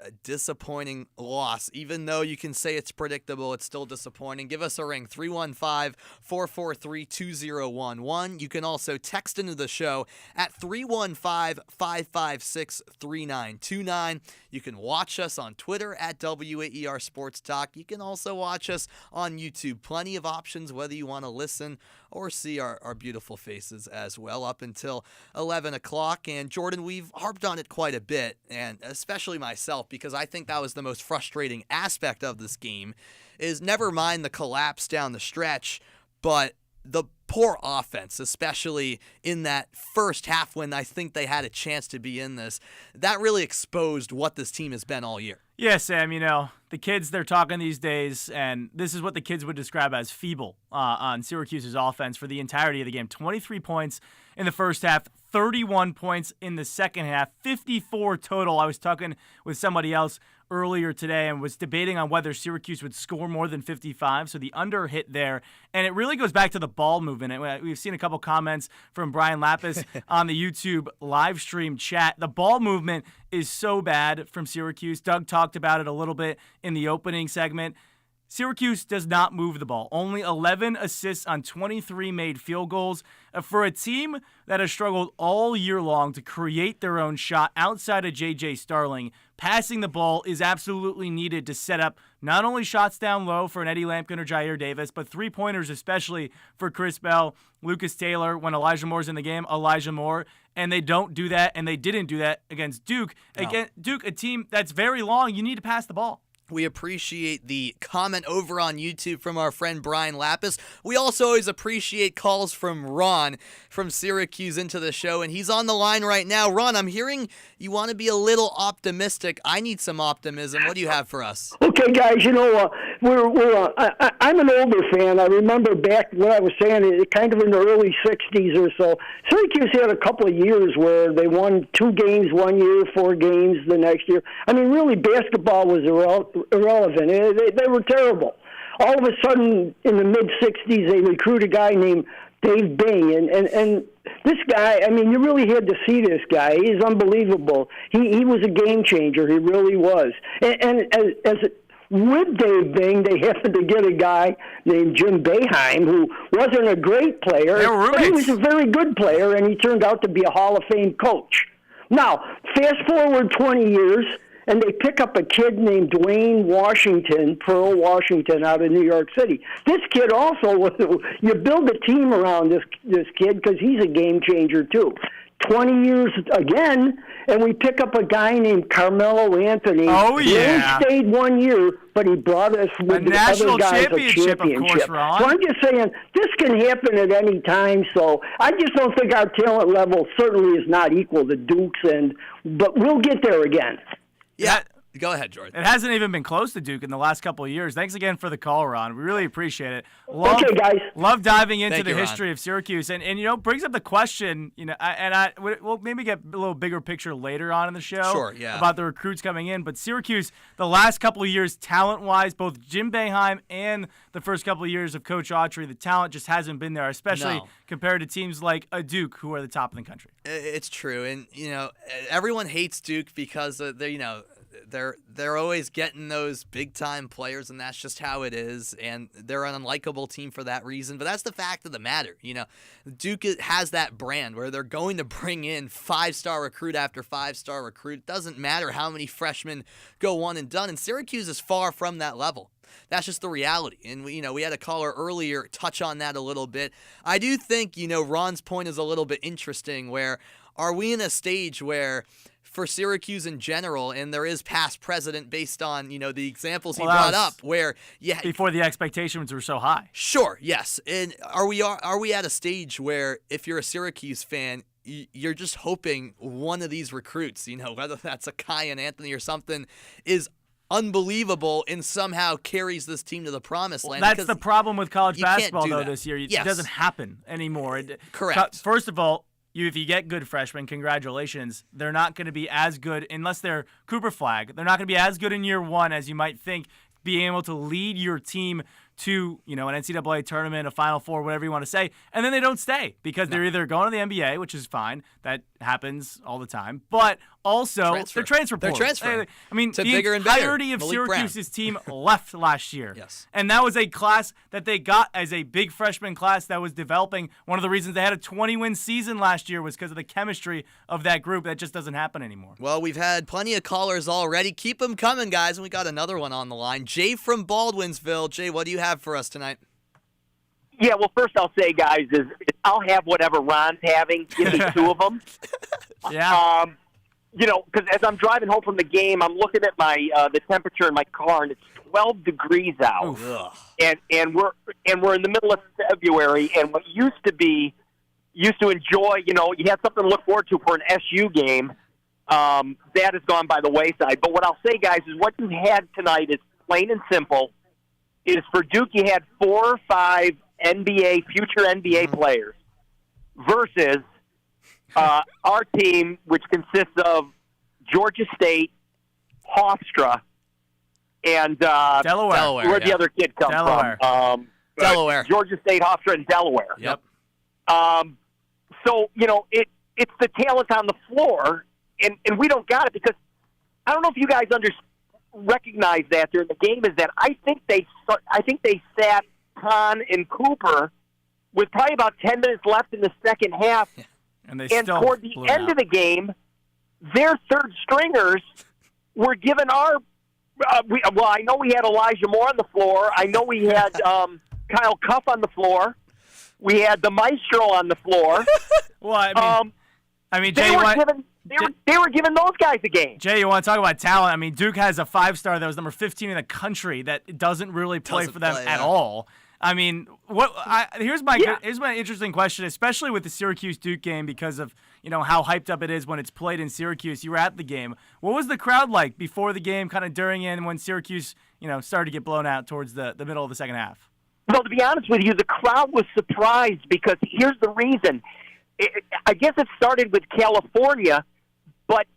a disappointing loss, even though you can say it's predictable, it's still disappointing, give us a ring, 315-443-2011. You can also text into the show at 315-556-3929. You can watch us on Twitter at WAER Sports Talk. You can also watch us on YouTube. Plenty of options, whether you want to listen or see our beautiful faces as well, up until 11 o'clock. And Jordan, we've harped on it quite a bit, and especially myself, because I think that was the most frustrating aspect of this game, is never mind the collapse down the stretch, but the poor offense, especially in that first half when I think they had a chance to be in this. That really exposed what this team has been all year. Yeah, Sam, you know, the kids, they're talking these days, and this is what the kids would describe as feeble on Syracuse's offense for the entirety of the game. 23 points in the first half, 31 points in the second half, 54 total. I was talking with somebody else earlier today and was debating on whether Syracuse would score more than 55, so the under hit there. And it really goes back to the ball movement. We've seen a couple comments from Brian Lapis on the YouTube live stream chat. The ball movement is so bad from Syracuse. Doug talked about it a little bit in the opening segment. Syracuse does not move the ball. Only 11 assists on 23 made field goals. For a team that has struggled all year long to create their own shot outside of J.J. Starling, passing the ball is absolutely needed to set up not only shots down low for an Eddie Lampkin or Jair Davis, but three-pointers especially for Chris Bell, Lucas Taylor. When Elijah Moore's in the game, Elijah Moore. And they don't do that, and they didn't do that against Duke. No. Against Duke, a team that's very long, you need to pass the ball. We appreciate the comment over on YouTube from our friend Brian Lapis. We also always appreciate calls from Ron from Syracuse into the show, and he's on the line right now. Ron, I'm hearing you want to be a little optimistic. I need some optimism. What do you have for us? Okay, guys, you know, I'm an older fan. I remember back what I was saying, kind of in the early 60s or so. Syracuse had a couple of years where they won 2 games one year, 4 games the next year. I mean, really, basketball was irrelevant. They were terrible. All of a sudden, in the mid-60s, they recruit a guy named Dave Bing. And this guy, I mean, you really had to see this guy. He's unbelievable. He was a game changer. He really was. And with Dave Bing, they happened to get a guy named Jim Boeheim, who wasn't a great player, but he was a very good player, and he turned out to be a Hall of Fame coach. Now, fast forward 20 years, and they pick up a kid named Dwayne Washington, Pearl Washington, out of New York City. This kid also, you build a team around this kid because he's a game changer too. 20 years again, and we pick up a guy named Carmelo Anthony. Oh, He yeah. only stayed 1 year, but he brought us with the national other guys championship, a of championship. course, Ron. So I'm just saying, this can happen at any time, so I just don't think our talent level certainly is not equal to Duke's, but we'll get there again. Yeah. Go ahead, Jordan. It hasn't even been close to Duke in the last couple of years. Thanks again for the call, Ron. We really appreciate it. Okay, guys. Love diving into Thank the you, Ron. history of Syracuse, and brings up the question. We'll maybe get a little bigger picture later on in the show. Sure, yeah. About the recruits coming in, but Syracuse, the last couple of years, talent-wise, both Jim Boeheim and the first couple of years of Coach Autry, the talent just hasn't been there, especially No. compared to teams like Duke, who are the top in the country. It's true, and everyone hates Duke because they're always getting those big time players, and that's just how it is. And they're an unlikable team for that reason. But that's the fact of the matter. Duke has that brand where they're going to bring in 5-star recruit after 5-star recruit. It doesn't matter how many freshmen go one and done. And Syracuse is far from that level. That's just the reality. And we had a caller earlier touch on that a little bit. I do think, Ron's point is a little bit interesting, where are we in a stage where for Syracuse in general, and there is past precedent based on, the examples he brought up, where before the expectations were so high. Sure, yes. And are we at a stage where if you're a Syracuse fan, you're just hoping one of these recruits, whether that's a Kai and Anthony or something, is unbelievable and somehow carries this team to the promised land? That's the problem with college you can't basketball, do though, that. this year. It Yes. doesn't happen anymore. Correct. First of all, if you get good freshmen, congratulations. They're not going to be as good, unless they're Cooper Flag. They're not going to be as good in year one as you might think, being able to lead your team to, an NCAA tournament, a Final Four, whatever you want to say, and then they don't stay because they're either going to the NBA, which is fine. That happens all the time. But also, they're transfer They're portal. transferring. I mean, To the bigger and better. entirety of Malik Brown. Syracuse's team left last year. Yes. And that was a class that they got as a big freshman class that was developing. One of the reasons they had a 20-win season last year was because of the chemistry of that group. That just doesn't happen anymore. Well, we've had plenty of callers already. Keep them coming, guys. And we got another one on the line. Jay from Baldwinsville. Jay, what do you have for us tonight? Yeah, well, first I'll say, guys, is I'll have whatever Ron's having. Give me two of them. Yeah. Because as I'm driving home from the game, I'm looking at my the temperature in my car, and it's 12 degrees out, and we're in the middle of February, and what used to enjoy, you had something to look forward to for an SU game. That has gone by the wayside. But what I'll say, guys, is what you had tonight is plain and simple. Is for Duke, you had 4 or 5 future NBA players versus our team, which consists of Georgia State, Hofstra, and Delaware. Where'd the other kid come from? Delaware. Georgia State, Hofstra, and Delaware. Yep. So, it's the talent on the floor, and we don't got it because I don't know if you guys recognize that during the game, is that I think they sat Hahn and Cooper with probably about 10 minutes left in the second half. And toward the end of the game, their third stringers were given our I know we had Elijah Moore on the floor. I know we had Kyle Cuff on the floor. We had the Maestro on the floor. Well, Jay, they were giving those guys a game. Jay, you want to talk about talent? I mean, Duke has a 5-star that was number 15 in the country that doesn't really play for them at all. I mean, here's my interesting question, especially with the Syracuse-Duke game, because of how hyped up it is when it's played in Syracuse. You were at the game. What was the crowd like before the game, kind of during and when Syracuse, started to get blown out towards the middle of the second half? Well, to be honest with you, the crowd was surprised because here's the reason. I guess it started with California, but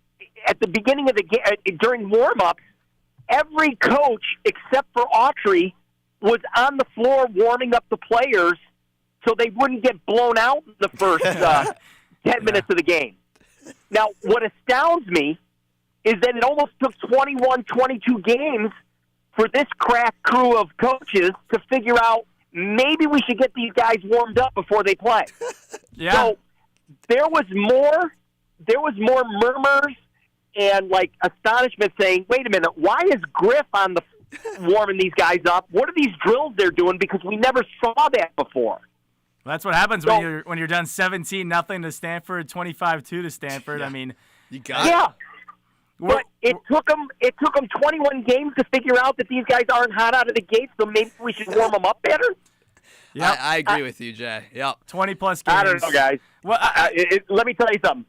at the beginning of the game, during warm-ups, every coach except for Autry was on the floor warming up the players so they wouldn't get blown out in the first 10 minutes of the game. Now, what astounds me is that it almost took 21, 22 games for this crack crew of coaches to figure out maybe we should get these guys warmed up before they play. Yeah. So there was more there was more murmurs and like astonishment saying, wait a minute, why is Griff on the warming these guys up? What are these drills they're doing? Because we never saw that before. Well, that's what happens when you're done 17-0 to Stanford, 25-2 to Stanford. Yeah. I mean, you got yeah. But it took them 21 games to figure out that these guys aren't hot out of the gate, so maybe we should warm them up better. Yeah, I agree with you, Jay. Yep. 20-plus games. I don't know, guys. Well, let me tell you something.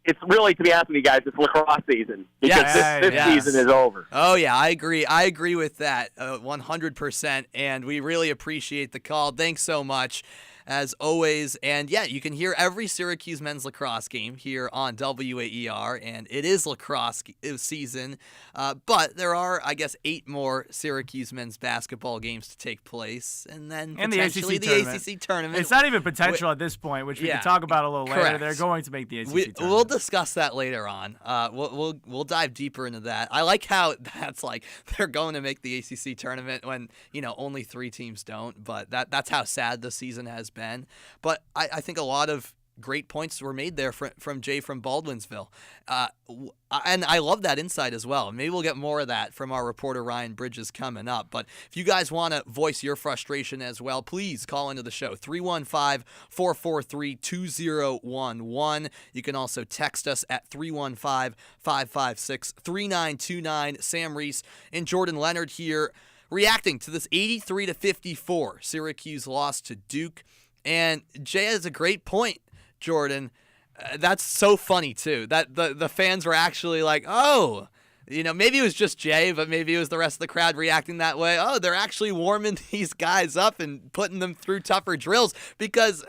It's really, to be honest with you guys, it's lacrosse season. Because this season is over. Oh, yeah, I agree. I agree with that 100%, and we really appreciate the call. Thanks so much, as always. And, yeah, you can hear every Syracuse men's lacrosse game here on WAER, and it is lacrosse season. But there are, I guess, 8 more Syracuse men's basketball games to take place, and then potentially the ACC tournament. It's not even potential at this point, which we can talk about a little later. They're going to make the ACC tournament. We'll discuss that later on. We'll dive deeper into that. I like how that's like they're going to make the ACC tournament when only 3 teams don't. But that's how sad the season has been. But I think a lot of great points were made there from Jay from Baldwinsville. And I love that insight as well. Maybe we'll get more of that from our reporter Ryan Bridges coming up. But if you guys want to voice your frustration as well, please call into the show, 315-443-2011. You can also text us at 315-556-3929. Sam Reese and Jordan Leonard here reacting to this 83-54 Syracuse loss to Duke. And Jay has a great point, Jordan. That's so funny, too, that the fans were actually like, oh, maybe it was just Jay, but maybe it was the rest of the crowd reacting that way. Oh, they're actually warming these guys up and putting them through tougher drills, because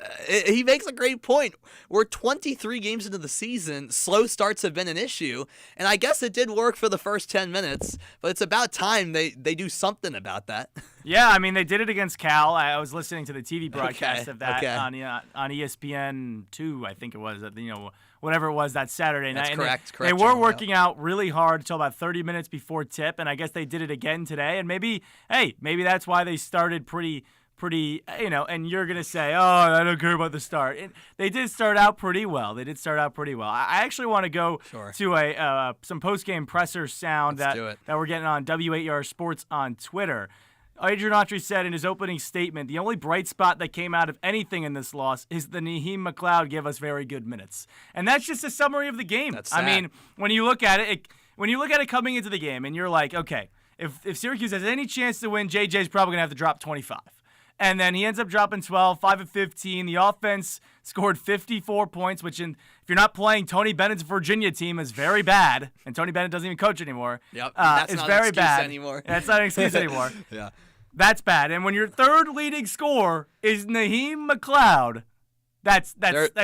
he makes a great point. We're 23 games into the season. Slow starts have been an issue, and I guess it did work for the first 10 minutes, but it's about time they do something about that. Yeah, I mean, they did it against Cal. I was listening to the TV broadcast of that on ESPN2, I think it was, whatever it was, that Saturday night. That's correct. They were working out really hard until about 30 minutes before tip, and I guess they did it again today. And maybe that's why they started pretty, and you're going to say, oh, I don't care about the start. They did start out pretty well. I actually want to go to some post-game presser sound that we're getting on WAER Sports on Twitter. Adrian Autry said in his opening statement, the only bright spot that came out of anything in this loss is the Naheem McLeod gave us very good minutes. And that's just a summary of the game. That's sad. I mean, when you look at it coming into the game and you're like, okay, if Syracuse has any chance to win, JJ's probably going to have to drop 25. And then he ends up dropping 12, 5 of 15. The offense scored 54 points, which if you're not playing Tony Bennett's Virginia team is very bad. And Tony Bennett doesn't even coach anymore. Yep, that's it's not very an excuse bad anymore. That's not an excuse anymore. Yeah. That's bad. And when your third leading scorer is Naheem McLeod, that's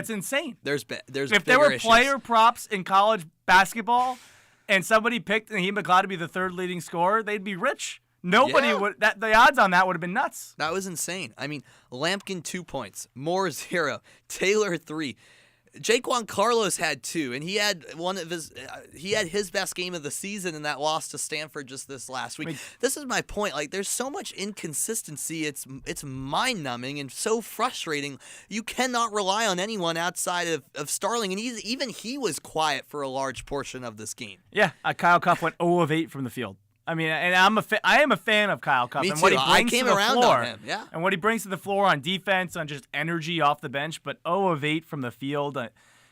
insane. There's if there were player props in college basketball and somebody picked Naheem McLeod to be the third leading scorer, they'd be rich. Nobody would. The odds on that would have been nuts. That was insane. I mean, Lampkin 2 points, Moore 0, Taylor 3. Jaquan Carlos had 2, and he had his best game of the season in that loss to Stanford just this last week. This is my point. Like, there's so much inconsistency. It's mind-numbing and so frustrating. You cannot rely on anyone outside of Starling, and even he was quiet for a large portion of this game. Yeah, Kyle Cuff went 0 of 8 from the field. I mean, and I am a fan of Kyle Cuff. Me and too. What he brings I came to the around floor, on him. Yeah. And what he brings to the floor on defense, on just energy off the bench, but 0 of 8 from the field.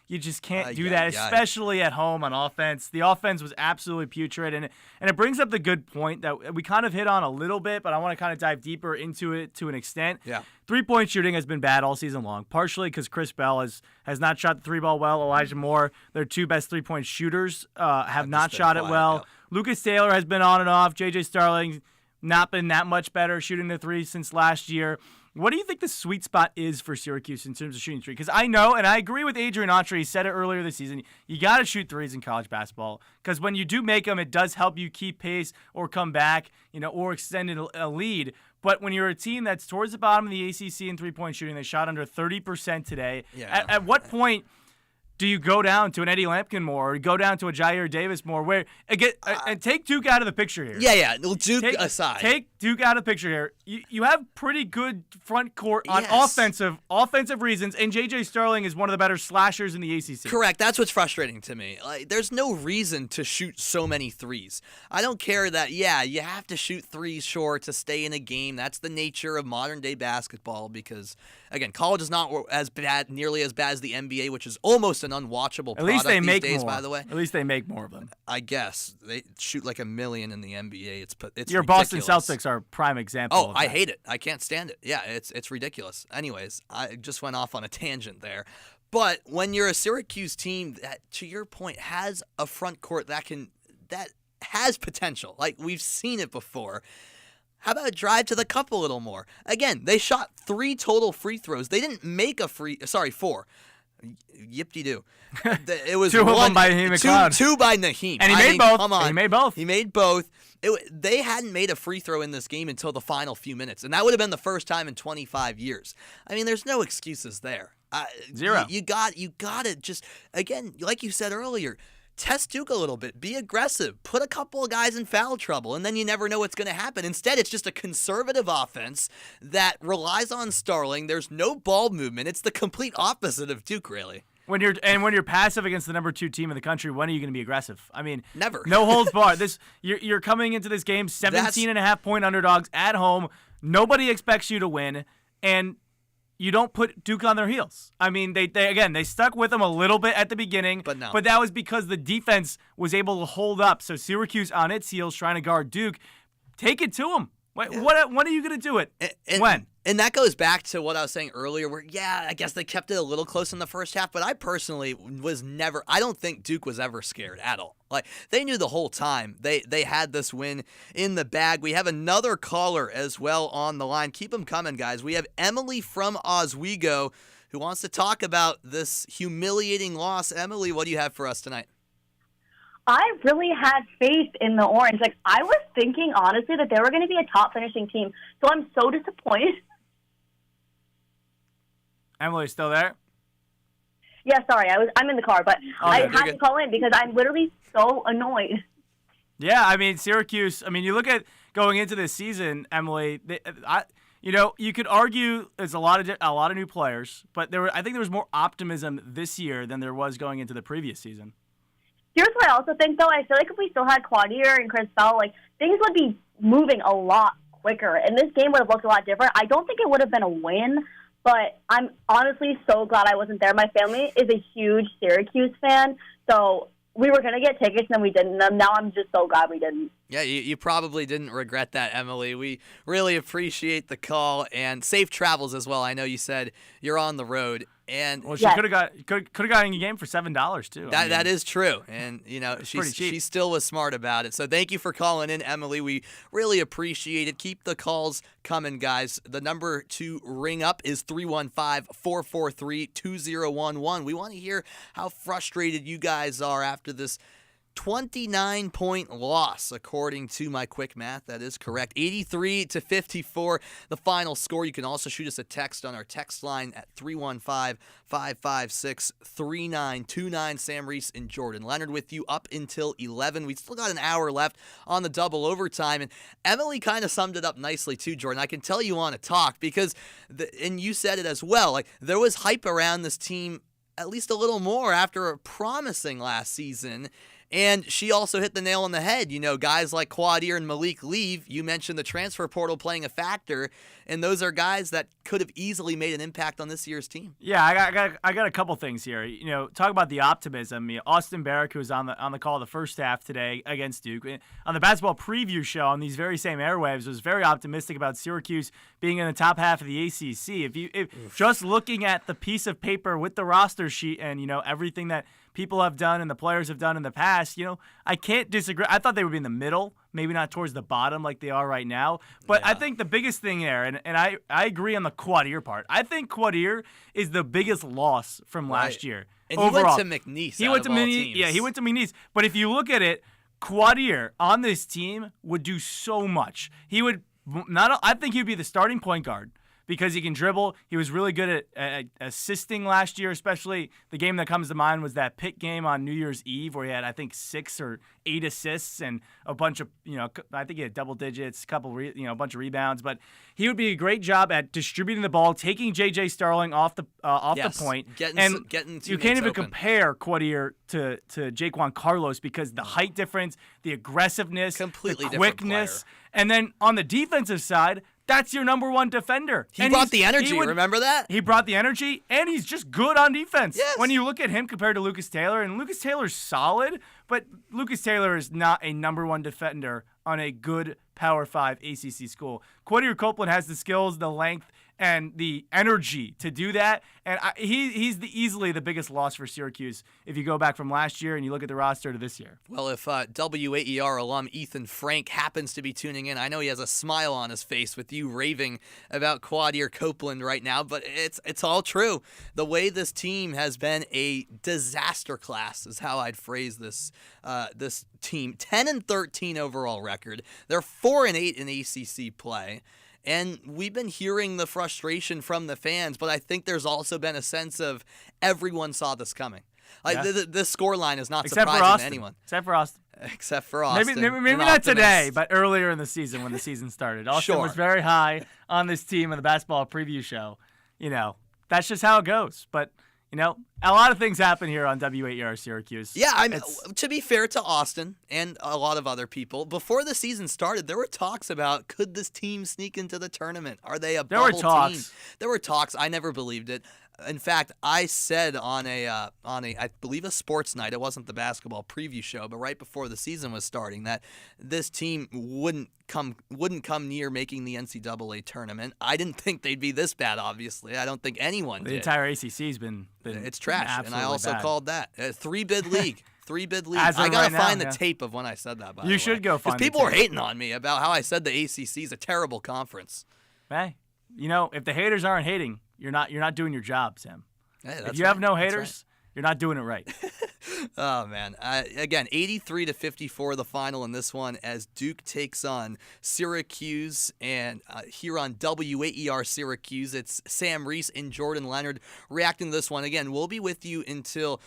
You just can't do that, especially at home on offense. The offense was absolutely putrid, and it brings up the good point that we kind of hit on a little bit, but I want to kind of dive deeper into it to an extent. Yeah. 3-point shooting has been bad all season long, partially because Chris Bell has not shot the 3-ball well. Elijah Moore, their 2 best 3-point shooters, have not shot it well. Yeah. Lucas Taylor has been on and off. J.J. Starling not been that much better shooting the 3 since last year. What do you think the sweet spot is for Syracuse in terms of shooting 3? Because I know, and I agree with Adrian Autry, he said it earlier this season, you got to shoot 3s in college basketball because when you do make them, it does help you keep pace or come back, or extend a lead. But when you're a team that's towards the bottom of the ACC in 3-point shooting, they shot under 30% today. Yeah. At what point do you go down to an Eddie Lampkin more or go down to a Jair Davis more? Where again, and take Duke out of the picture here. Yeah. Well, Duke aside. Duke out of the picture here, you have pretty good front court on offensive reasons, and J.J. Sterling is one of the better slashers in the ACC. Correct. That's what's frustrating to me. Like, there's no reason to shoot so many threes. I don't care that, you have to shoot threes short to stay in a game. That's the nature of modern-day basketball because, again, college is not nearly as bad as the NBA, which is almost an unwatchable product At least they make these days, more. by the way. At least they make more of them. I guess. They shoot like 1 million in the NBA. It's Your ridiculous. Boston Celtics are a prime example of that. I hate it. I can't stand it. Yeah, it's ridiculous. Anyways, I just went off on a tangent there. But when you're a Syracuse team that, to your point, has a front court that has potential, like we've seen it before, how about drive to the cup a little more? Again, they shot 3 total free throws. They didn't make 4. Yip-de-doo. It was 2 of them by Naheem McLeod. 2 by Naheem. And he made both. Come on. He made both. They hadn't made a free throw in this game until the final few minutes, and that would have been the first time in 25 years. I mean, there's no excuses there. Zero. You got to just, again, like you said earlier, test Duke a little bit. Be aggressive. Put a couple of guys in foul trouble, and then you never know what's going to happen. Instead, it's just a conservative offense that relies on Sterling. There's no ball movement. It's the complete opposite of Duke, really. When you're passive against the number 2 team in the country, when are you going to be aggressive? I mean, never. No holds barred. You're coming into this game 17.5-point underdogs at home. Nobody expects you to win, and you don't put Duke on their heels. I mean, they stuck with them a little bit at the beginning, but that was because the defense was able to hold up. So Syracuse on its heels trying to guard Duke. Take it to them. When are you going to do it? When? And that goes back to what I was saying earlier where, I guess they kept it a little close in the first half, but I personally I don't think Duke was ever scared at all. Like, they knew the whole time they had this win in the bag. We have another caller as well on the line. Keep them coming, guys. We have Emily from Oswego who wants to talk about this humiliating loss. Emily, what do you have for us tonight? I really had faith in the Orange. Like, I was thinking, honestly, that they were going to be a top finishing team. So I'm so disappointed. Emily, still there? Yeah, sorry. I'm in the car, but I had to call in because I'm literally so annoyed. Yeah, I mean, Syracuse, you look at going into this season, Emily, you could argue there's a lot of new players, but I think there was more optimism this year than there was going into the previous season. Here's what I also think, though. I feel like if we still had Quadir and Chris Bell, like, things would be moving a lot quicker, and this game would have looked a lot different. I don't think it would have been a win, but I'm honestly so glad I wasn't there. My family is a huge Syracuse fan, so we were going to get tickets, and then we didn't. And now I'm just so glad we didn't. Yeah, you probably didn't regret that, Emily. We really appreciate the call, and safe travels as well. I know you said you're on the road. And she could have gotten a game for $7 too. That is true, and she still was smart about it. So thank you for calling in, Emily. We really appreciate it. Keep the calls coming, guys. The number to ring up is 315-443-2011. We want to hear how frustrated you guys are after this 29-point loss, according to my quick math. That is correct. 83-54, the final score. You can also shoot us a text on our text line at 315-556-3929. Sam Reese and Jordan Leonard with you up until 11. We still got an hour left on the double overtime, and Emily kind of summed it up nicely too, Jordan. I can tell you want to talk because, and you said it as well, like there was hype around this team at least a little more after a promising last season. And she also hit the nail on the head. Guys like Quadir and Malik leave. You mentioned the transfer portal playing a factor, and those are guys that could have easily made an impact on this year's team. Yeah, I got a couple things here. Talk about the optimism. Austin Barrick, who was on the call the first half today against Duke, on the basketball preview show on these very same airwaves, was very optimistic about Syracuse being in the top half of the ACC. If just looking at the piece of paper with the roster sheet and everything that people have done and the players have done in the past, I can't disagree. I thought they would be in the middle, maybe not towards the bottom like they are right now. But I think the biggest thing there, and I agree on the Quadir part, I think Quadir is the biggest loss from last year. And overall. He went to McNeese. He went to McNeese. Yeah, he went to McNeese. But if you look at it, Quadir on this team would do so much. He would I think he would be the starting point guard. because he can dribble. He was really good at assisting last year, especially the game that comes to mind was that Pitt game on New Year's Eve where he had, I think, 6 or 8 assists and a bunch of, I think he had double digits, a bunch of rebounds. But he would be a great job at distributing the ball, taking J.J. Starling off the point. Getting you can't even compare Quadir to Jaquan Carlos because the height difference, the aggressiveness, completely the quickness. And then on the defensive side, that's your number one defender. He brought the energy, remember that? He brought the energy, and he's just good on defense. Yes. When you look at him compared to Lucas Taylor, and Lucas Taylor's solid, but Lucas Taylor is not a number one defender on a good Power 5 ACC school. Quadir Copeland has the skills, the length, and the energy to do that. And he's easily the biggest loss for Syracuse if you go back from last year and you look at the roster to this year. Well, if WAER alum Ethan Frank happens to be tuning in, I know he has a smile on his face with you raving about Quadir Copeland right now, but it's all true. The way this team has been a disaster class is how I'd phrase this team. 10-13 overall record. They're 4-8 in ACC play. And we've been hearing the frustration from the fans, but I think there's also been a sense of everyone saw this coming. Like the scoreline is not surprising to anyone. Except for Austin. Except for Austin. Maybe not today, but earlier in the season when the season started. Austin was very high on this team in the basketball preview show. That's just how it goes. But a lot of things happen here on WAER Syracuse. Yeah, to be fair to Austin and a lot of other people, before the season started, there were talks about could this team sneak into the tournament? Are they a bubble team? There were talks. I never believed it. In fact, I said on a I believe a sports night, it wasn't the basketball preview show, but right before the season was starting, that this team wouldn't come near making the NCAA tournament. I didn't think they'd be this bad. Obviously, I don't think anyone did. The entire ACC's been it's trash, and I also bad. called that a 3-bid league. 3-bid league. I gotta find the tape of when I said that. By the way, you should go find. Because people were hating on me about how I said the ACC is a terrible conference. Hey, if the haters aren't hating, you're not doing your job, Sam. Hey, if you have no haters, you're not doing it right. Oh, man. Again, 83-54 the final in this one as Duke takes on Syracuse. And here on WAER Syracuse, it's Sam Reese and Jordan Leonard reacting to this one. Again, we'll be with you until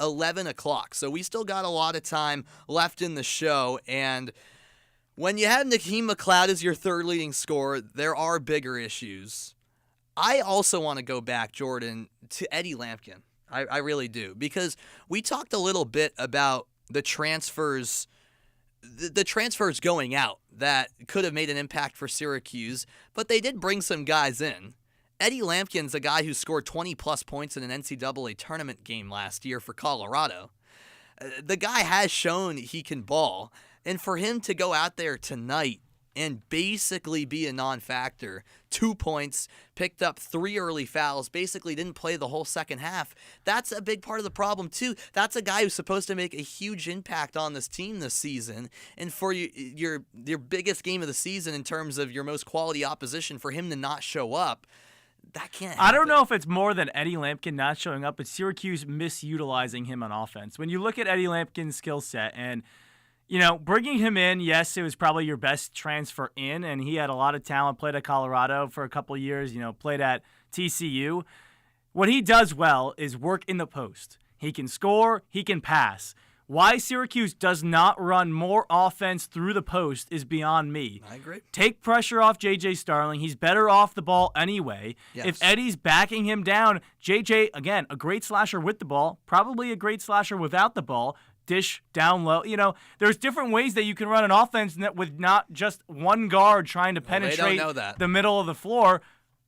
11 o'clock. So we still got a lot of time left in the show. And when you have Nakeem McLeod as your third leading scorer, there are bigger issues. I also want to go back, Jordan, to Eddie Lampkin. I really do, because we talked a little bit about the transfers going out that could have made an impact for Syracuse, but they did bring some guys in. Eddie Lampkin's a guy who scored 20-plus points in an NCAA tournament game last year for Colorado. The guy has shown he can ball, and for him to go out there tonight and basically be a non-factor, 2 points, picked up 3 early fouls, basically didn't play the whole second half. That's a big part of the problem, too. That's a guy who's supposed to make a huge impact on this team this season. And for your biggest game of the season in terms of your most quality opposition, for him to not show up, that can't happen. I don't know if it's more than Eddie Lampkin not showing up, but Syracuse misutilizing him on offense. When you look at Eddie Lampkin's skill set and bringing him in, yes, it was probably your best transfer in, and he had a lot of talent, played at Colorado for a couple of years, played at TCU. What he does well is work in the post. He can score, he can pass. Why Syracuse does not run more offense through the post is beyond me. I agree. Take pressure off J.J. Starling. He's better off the ball anyway. Yes. If Eddie's backing him down, J.J., again, a great slasher with the ball, probably a great slasher without the ball. Dish down low. There's different ways that you can run an offense with not just one guard trying to penetrate the middle of the floor.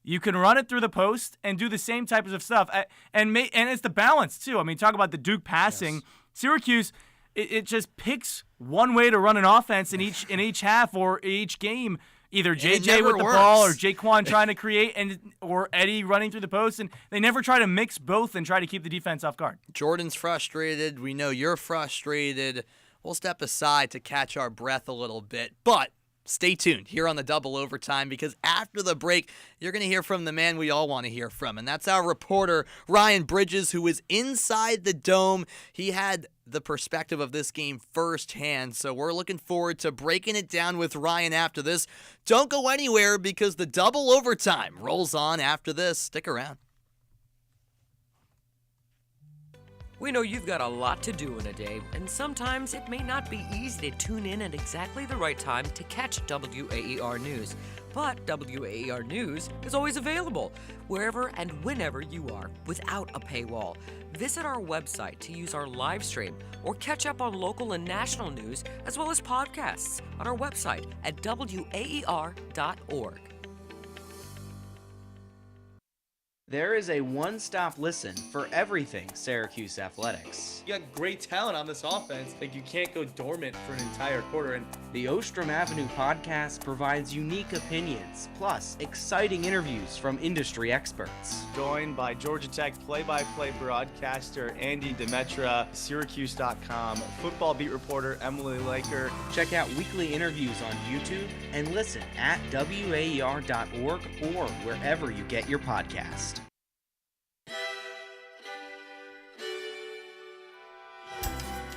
You can run it through the post and do the same types of stuff. And it's the balance, too. I mean, talk about the Duke passing. Yes. Syracuse, it just picks one way to run an offense in each half or each game. Either JJ with the ball or Jaquan trying to create or Eddie running through the post, and they never try to mix both and try to keep the defense off guard. Jordan's frustrated. We know you're frustrated. We'll step aside to catch our breath a little bit. But stay tuned here on the Double Overtime, because after the break, you're going to hear from the man we all want to hear from, and that's our reporter, Ryan Bridges, who is inside the Dome. He had the perspective of this game firsthand, so we're looking forward to breaking it down with Ryan after this. Don't go anywhere, because the Double Overtime rolls on after this. Stick around. We know you've got a lot to do in a day, and sometimes it may not be easy to tune in at exactly the right time to catch WAER News. But WAER News is always available, wherever and whenever you are, without a paywall. Visit our website to use our live stream, or catch up on local and national news, as well as podcasts on our website at WAER.org. There is a one-stop listen for everything Syracuse athletics. You got great talent on this offense. Like, you can't go dormant for an entire quarter. And The Ostrom Avenue podcast provides unique opinions, plus exciting interviews from industry experts. joined by Georgia Tech play-by-play broadcaster Andy Demetra, Syracuse.com, football beat reporter Emily Laker. Check out weekly interviews on YouTube and listen at WAER.org or wherever you get your podcast.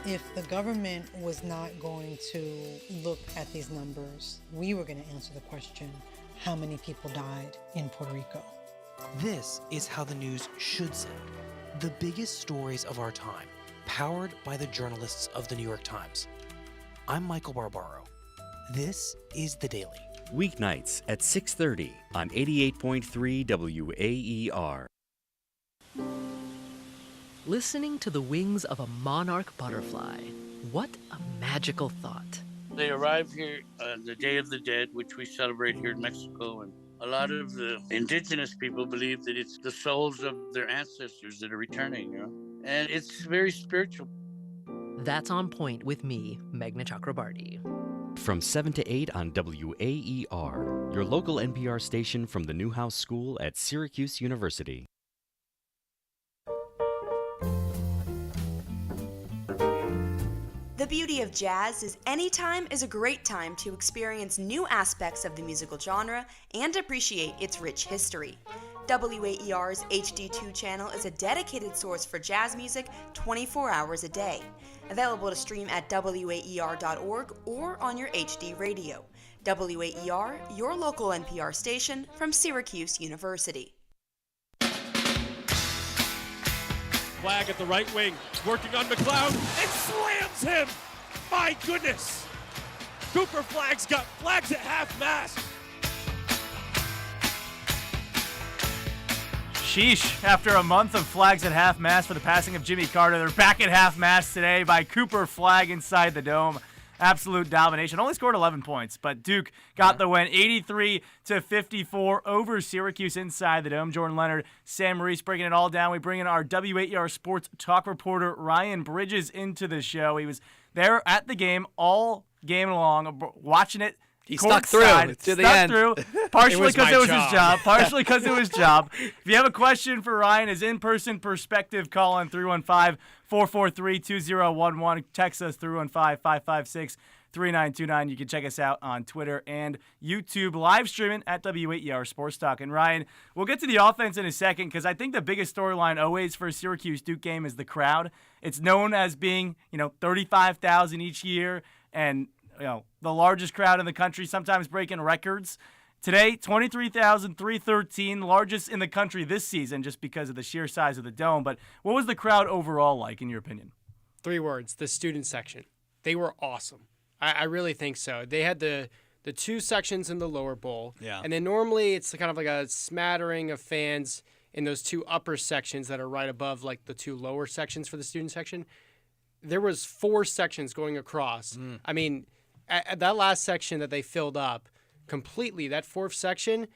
If the government was not going to look at these numbers, we were going to answer the question, how many people died in Puerto Rico? This is how the news should sound. The biggest stories of our time, powered by the journalists of the New York Times. I'm Michael Barbaro. This is The Daily. Weeknights at 6:30 on 88.3 WAER. Listening to the wings of a monarch butterfly. What a magical thought. They arrive here on the Day of the Dead, which we celebrate here in Mexico, and a lot of the indigenous people believe that it's the souls of their ancestors that are returning, you know? And it's very spiritual. That's On Point with me, Meghna Chakrabarty. From 7 to 8 on WAER, your local NPR station from the Newhouse School at Syracuse University. The beauty of jazz is any time is a great time to experience new aspects of the musical genre and appreciate its rich history. WAER's HD2 channel is a dedicated source for jazz music 24 hours a day. Available to stream at WAER.org or on your HD radio. WAER, your local NPR station from Syracuse University. Flag at the right wing, working on McLeod, and slams him! My goodness! Cooper Flagg's got flags at half-mast. Sheesh. After a month of flags at half-mast for the passing of Jimmy Carter, they're back at half-mast today by Cooper Flagg inside the Dome. Absolute domination. Only scored 11 points, but Duke got the win 83-54 over Syracuse inside the Dome. Jordan Leonard, Sam Maurice breaking it all down. We bring in our WAER sports talk reporter Ryan Bridges into the show. He was there at the game all game long, watching it. He stuck through to the end. Partially because it was his job. Partially because it was his job. If you have a question for Ryan, his in-person perspective, call on 315-443-2011. Text us 315-556-3929. You can check us out on Twitter and YouTube, live streaming at WAER Sports Talk. And Ryan, we'll get to the offense in a second, because I think the biggest storyline always for a Syracuse Duke game is the crowd. It's known as being, 35,000 each year, and the largest crowd in the country, sometimes breaking records. Today, 23,313, largest in the country this season, just because of the sheer size of the Dome. But what was the crowd overall like, in your opinion? 3 words: the student section. They were awesome. I really think so. They had the 2 sections in the lower bowl. Yeah. And then normally it's kind of like a smattering of fans in those 2 upper sections that are right above like the 2 lower sections for the student section. There was 4 sections going across. I mean, at that last section that they filled up completely, that 4th section,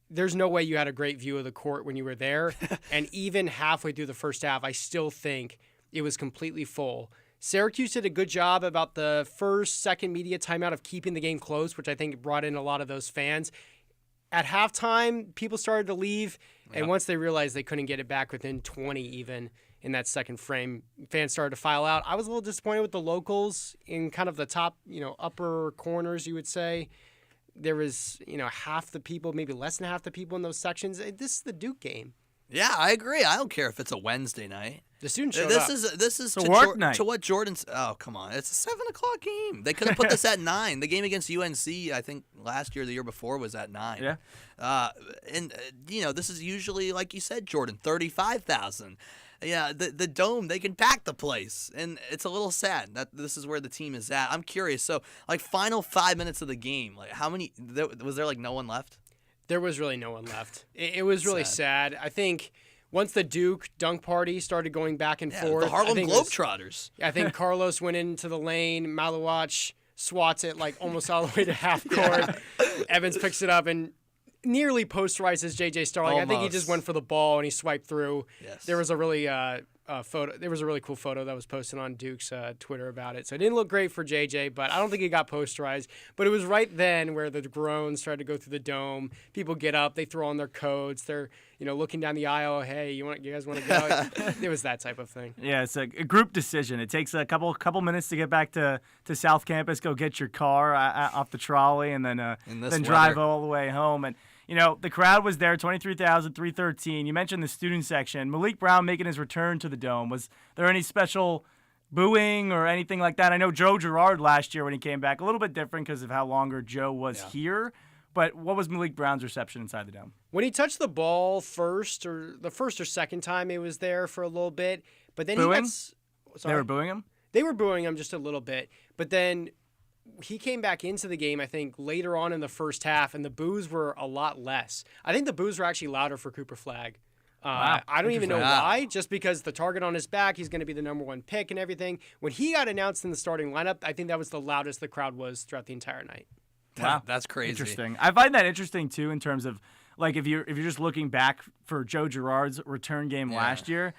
there's no way you had a great view of the court when you were there. And even halfway through the first half, I still think it was completely full. Syracuse did a good job about the first, second media timeout of keeping the game close, which I think brought in a lot of those fans. At halftime, people started to leave, and once they realized they couldn't get it back within 20 even in that second frame, fans started to file out. I was a little disappointed with the locals in kind of the top, upper corners, you would say. there was, half the people, maybe less than half the people in those sections. This is the Duke game. Yeah, I agree. I don't care if it's a Wednesday night. The students showed this up. is It's a work night. to what Jordan's. Oh, come on! It's a 7:00 game. They could have put this at 9. The game against UNC, I think last year, the year before, was at 9. Yeah. This is usually, like you said, Jordan, 35,000. Yeah, the Dome, they can pack the place, and it's a little sad that this is where the team is at. I'm curious. So, like, final 5 minutes of the game, like, how many? Was there like no one left? There was really no one left. It was really sad. I think once the Duke dunk party started going back and forth, the Harlem Globetrotters. I think Carlos went into the lane. Maluach swats it like almost all the way to half court. Evans picks it up and nearly posterizes J.J. Starling. I think he just went for the ball and he swiped through. Yes. There was a really photo. There was a really cool photo that was posted on Duke's Twitter about it. So it didn't look great for JJ, but I don't think it got posterized. But it was right then where the groans started to go through the Dome. People get up, they throw on their coats. They're looking down the aisle. Hey, you guys want to go? It was that type of thing. Yeah, it's a group decision. It takes a couple minutes to get back to South Campus, go get your car off the trolley, and then drive all the way home. And the crowd was there, 23,313. You mentioned the student section. Malik Brown making his return to the Dome. Was there any special booing or anything like that? I know Joe Girard last year when he came back, a little bit different because of how longer Joe was here. But what was Malik Brown's reception inside the Dome? When he touched the ball the first or second time he was there for a little bit. But then Booing? Sorry? They were booing him? They were booing him just a little bit. But then he came back into the game, I think, later on in the first half, and the boos were a lot less. I think the boos were actually louder for Cooper Flagg. Wow. I don't even know why, just because the target on his back, he's going to be the number one pick and everything. When he got announced in the starting lineup, I think that was the loudest the crowd was throughout the entire night. Wow, that's crazy. Interesting. I find that interesting too, in terms of like if you're just looking back for Joe Girard's return game last year.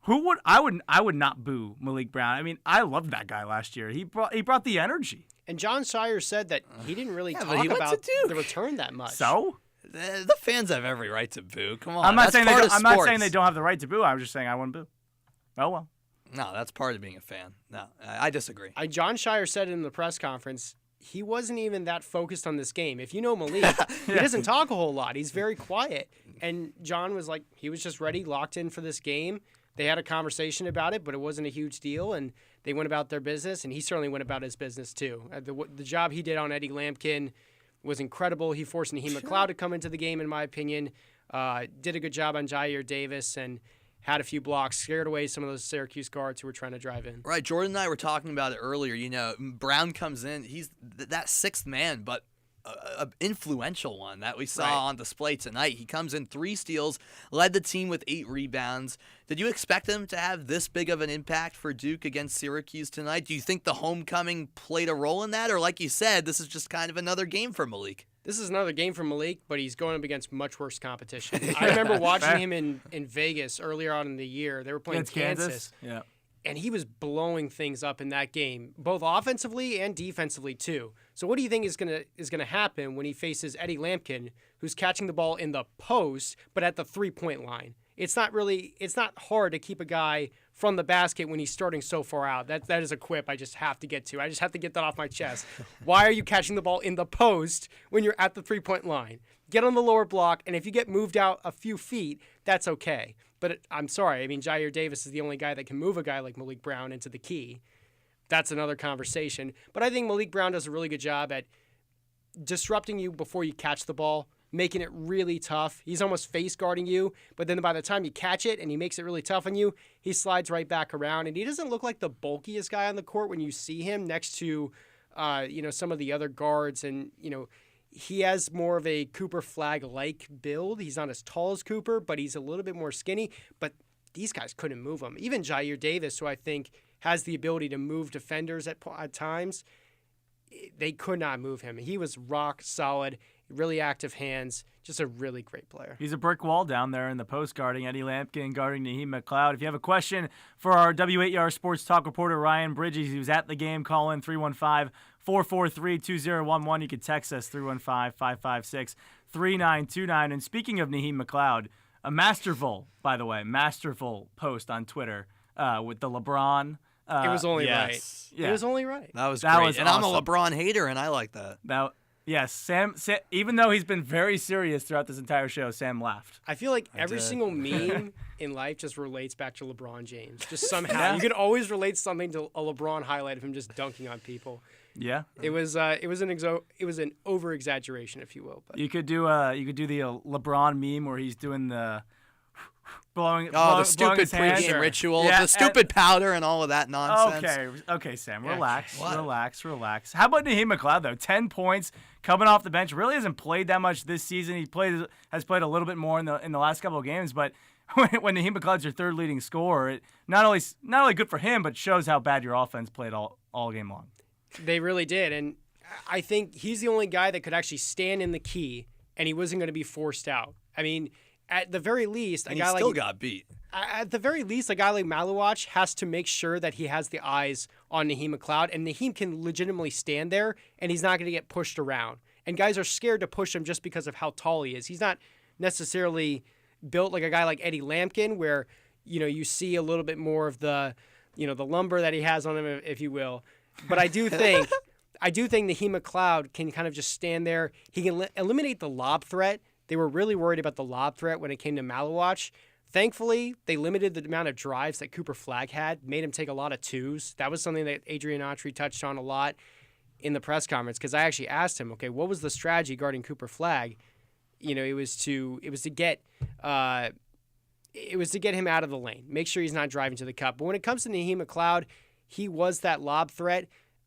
I would not boo Malik Brown. I mean, I loved that guy last year. He brought the energy. And John Shire said that he didn't really talk about the return that much. So the fans have every right to boo. Come on, I'm not saying they don't have the right to boo. I was just saying I wouldn't boo. Oh well. No, that's part of being a fan. No, I disagree. John Shire said in the press conference he wasn't even that focused on this game. If you know Malik, he doesn't talk a whole lot. He's very quiet. And John was like, he was just ready, locked in for this game. They had a conversation about it, but it wasn't a huge deal, and they went about their business, and he certainly went about his business too. The job he did on Eddie Lampkin was incredible. He forced Naheem McLeod to come into the game, in my opinion. Did a good job on Jair Davis and had a few blocks, scared away some of those Syracuse guards who were trying to drive in. Right, Jordan and I were talking about it earlier. Brown comes in. He's that sixth man, but an influential one that we saw on display tonight. He comes in 3 steals, led the team with 8 rebounds. Did you expect him to have this big of an impact for Duke against Syracuse tonight? Do you think the homecoming played a role in that? Or like you said, this is just kind of another game for Malik? This is another game for Malik, but he's going up against much worse competition. I remember watching him in Vegas earlier on in the year. They were playing Kansas. Yeah. And he was blowing things up in that game, both offensively and defensively too. So what do you think is gonna happen when he faces Eddie Lampkin, who's catching the ball in the post, but at the 3-point line? It's not hard to keep a guy from the basket when he's starting so far out. That is a quip I just have to get to. I just have to get that off my chest. Why are you catching the ball in the post when you're at the 3-point line? Get on the lower block, and if you get moved out a few feet, that's okay. But I'm sorry. I mean, Jair Davis is the only guy that can move a guy like Malik Brown into the key. That's another conversation. But I think Malik Brown does a really good job at disrupting you before you catch the ball, making it really tough. He's almost face guarding you, but then by the time you catch it and he makes it really tough on you, he slides right back around. And he doesn't look like the bulkiest guy on the court when you see him next to, some of the other guards. And, he has more of a Cooper Flagg-like build. He's not as tall as Cooper, but he's a little bit more skinny. But these guys couldn't move him. Even Jair Davis, who I think has the ability to move defenders at times, they could not move him. He was rock solid, really active hands, just a really great player. He's a brick wall down there in the post, guarding Eddie Lampkin, guarding Naheem McLeod. If you have a question for our W8ER Sports Talk reporter, Ryan Bridges, he was at the game, call in 315-443-2011. You can text us 315-556-3929. And speaking of Naheem McLeod, a masterful post on Twitter with the LeBron. It was only right. Yes. Yeah. It was only right. That was great. And awesome. I'm a LeBron hater, and I like that. Yes, Sam, even though he's been very serious throughout this entire show, Sam laughed. I feel like I every did. single meme in life just relates back to LeBron James. Just somehow. Yeah. You can always relate something to a LeBron highlight of him just dunking on people. Yeah. It was an over exaggeration, if you will. But You could do the LeBron meme where he's doing the blowing. Oh, blowing the stupid his hand. pregame ritual, Yeah, the stupid powder and all of that nonsense. Okay, Sam, Yeah, relax, what? relax. How about Naheem McLeod though? 10 points coming off the bench. Really hasn't played that much this season. Has played a little bit more in the last couple of games, but when Naheem McLeod's your third leading scorer, it not only good for him, but shows how bad your offense played all game long. they really did. And I think he's the only guy that could actually stand in the key, and he wasn't going to be forced out. I mean, at the very least, And he still got beat. At the very least, a guy like Maluach has to make sure that he has the eyes on Naheem McLeod, and Naheem can legitimately stand there, and he's not going to get pushed around. And guys are scared to push him just because of how tall he is. He's not necessarily built like a guy like Eddie Lampkin, where you see a little bit more of the the lumber that he has on him, if you will. But I do think Naheem McLeod can kind of just stand there. He can eliminate the lob threat. They were really worried about the lob threat when it came to Maluach. Thankfully, they limited the amount of drives that Cooper Flagg had, made him take a lot of twos. That was something that Adrian Autry touched on a lot in the press conference, because I actually asked him, okay, what was the strategy guarding Cooper Flagg? It was to get him out of the lane, make sure he's not driving to the cup. But when it comes to Naheem McLeod, he was that lob threat.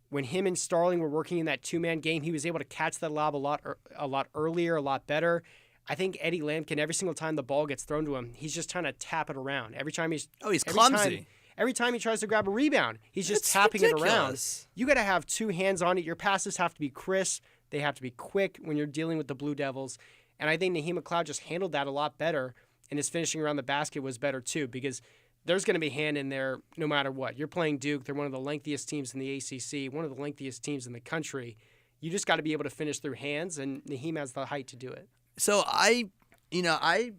When him and Starling were working in that two-man game, he was able to catch that lob a lot earlier, a lot better. I think Eddie Lampkin, every single time the ball gets thrown to him, he's just trying to tap it around. Every time he's clumsy. Every time he tries to grab a rebound, he's just tapping it around. You got to have two hands on it. Your passes have to be crisp. They have to be quick when you're dealing with the Blue Devils. And I think Naheem McLeod just handled that a lot better, and his finishing around the basket was better too, because there's going to be hand in there no matter what. You're playing Duke. They're one of the lengthiest teams in the ACC, one of the lengthiest teams in the country. You just got to be able to finish through hands, and Naheem has the height to do it. So I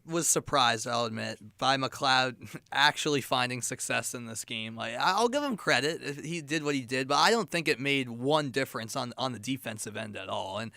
was surprised, I'll admit, by McLeod actually finding success in this game. Like, I'll give him credit if he did what he did, but I don't think it made one difference on the defensive end at all. And,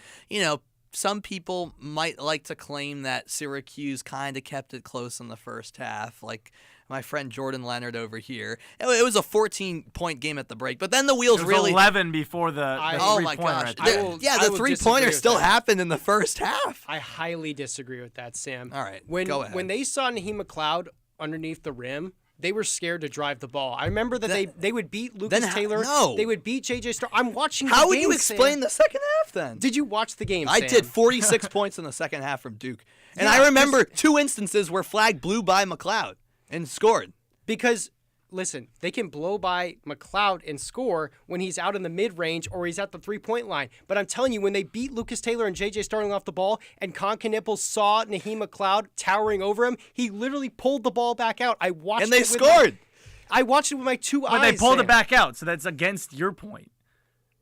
some people might like to claim that Syracuse kind of kept it close in the first half, like my friend Jordan Leonard over here. It was a 14-point game at the break, but then the wheels It was really 11 before the oh my three-pointer. gosh! The three-pointer still happened in the first half. I highly disagree with that, Sam. All right, go ahead. When they saw Naheem McLeod underneath the rim, they were scared to drive the ball. I remember that they would beat Lucas Taylor. No. They would beat J.J. Star. I'm watching the How game, would you explain Sam. the second half then? Did you watch the game, I Sam? did. 46 points in the second half from Duke. And Yeah, I remember two instances where Flagg blew by McLeod and scored. Because, listen, they can blow by McLeod and score when he's out in the mid-range or he's at the three-point line. But I'm telling you, when they beat Lucas Taylor and J.J. Starling off the ball and Con Knippel saw Naheem McLeod towering over him, he literally pulled the ball back out. I watched And they it with scored. I watched it with my two eyes. But they pulled Sam. it back out, so that's against your point.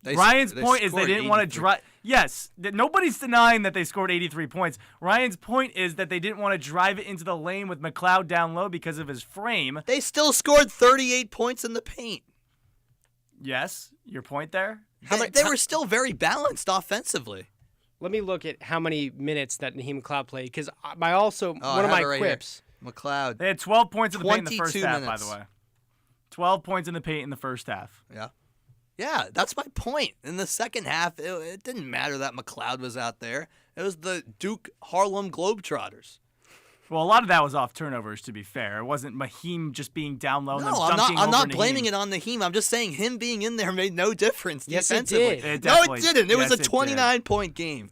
Ryan's point is they didn't want to drive. Yes, nobody's denying that they scored 83 points. Ryan's point is that they didn't want to drive it into the lane with McLeod down low because of his frame. They still scored 38 points in the paint. Yes, your point there? They were still very balanced offensively. Let me look at how many minutes that Naheem McLeod played, because one of my quips. McLeod. They had 12 points in the paint in the first 22 half, minutes. by the way. 12 points in the paint in the first half. Yeah. Yeah, that's my point. In the second half, it didn't matter that McLeod was out there. It was the Duke Harlem Globetrotters. Well, a lot of that was off turnovers, to be fair. It wasn't Mahim just being down low and then No, dunking I'm not over blaming Naheem. it on Naheem. I'm just saying him being in there made no difference Yes, it defensively. did. No, it didn't. It was a 29-point game.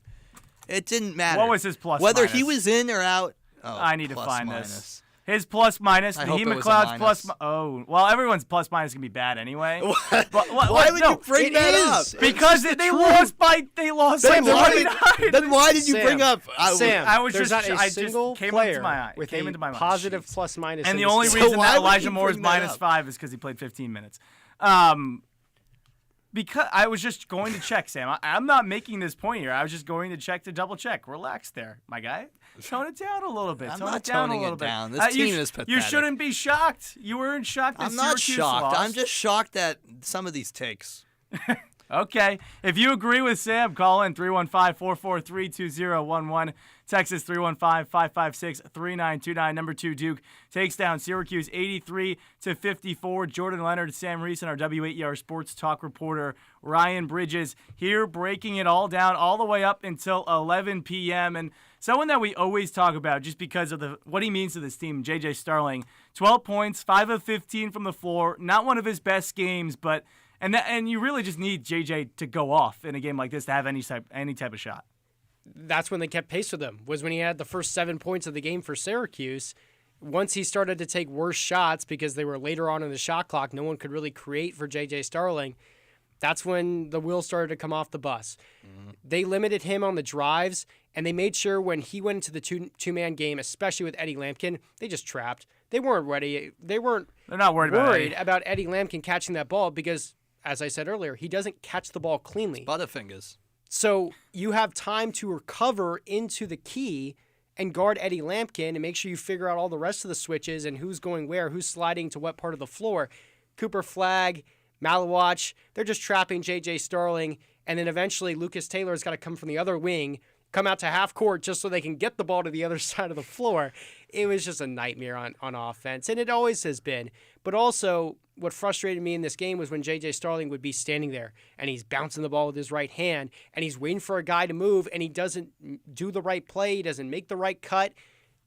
It didn't matter. What was his plus Whether minus? he was in or out. Oh, I need to plus find minus. this. His plus minus, I hope Naheem it was a McLeod's minus. plus. Well, everyone's plus minus can be bad anyway. Why would you bring that up? Because they lost by Then 49. Then why did you bring up? Sam, I was there's just not a I just single came player into my eye. with came a into my mind. positive plus minus. And in the this only game. reason why that would Elijah you Moore is bring that minus up? 5 is because he played 15 minutes. Because I was just going to check, Sam. I'm not making this point here. I was just going to check to double check. Relax there, my guy. Tone it down a little bit. I'm Tone not it down toning a little it bit. down. This team is You pathetic. shouldn't be shocked. You weren't shocked that I'm not Syracuse shocked. lost. I'm just shocked at some of these takes. Okay. If you agree with Sam, call in 315-443-2011. Text us 315-556-3929. Number 2, Duke takes down Syracuse 83-54. Jordan Leonard, Sam Reese, and our W8ER Sports Talk reporter Ryan Bridges here breaking it all down all the way up until 11 p.m. And someone that we always talk about just because of what he means to this team, J.J. Starling. 12 points, 5 of 15 from the floor. Not one of his best games, but and you really just need JJ to go off in a game like this to have any type of shot. That's when they kept pace with him, was when he had the first 7 points of the game for Syracuse. Once he started to take worse shots because they were later on in the shot clock, no one could really create for J.J. Starling. That's when the wheels started to come off the bus. Mm-hmm. They limited him on the drives, and they made sure when he went into the two-man game, especially with Eddie Lampkin, they just trapped. They weren't ready. They're not worried about Eddie Lampkin catching that ball because, as I said earlier, he doesn't catch the ball cleanly. Butterfingers. So you have time to recover into the key and guard Eddie Lampkin and make sure you figure out all the rest of the switches and who's going where, who's sliding to what part of the floor. Cooper Flagg, Malawach, they're just trapping J.J. Starling, and then eventually Lucas Taylor's got to come from the other wing, come out to half court just so they can get the ball to the other side of the floor. It was just a nightmare on offense, and it always has been. But also, what frustrated me in this game was when J.J. Starling would be standing there, and he's bouncing the ball with his right hand, and he's waiting for a guy to move, and he doesn't do the right play, he doesn't make the right cut.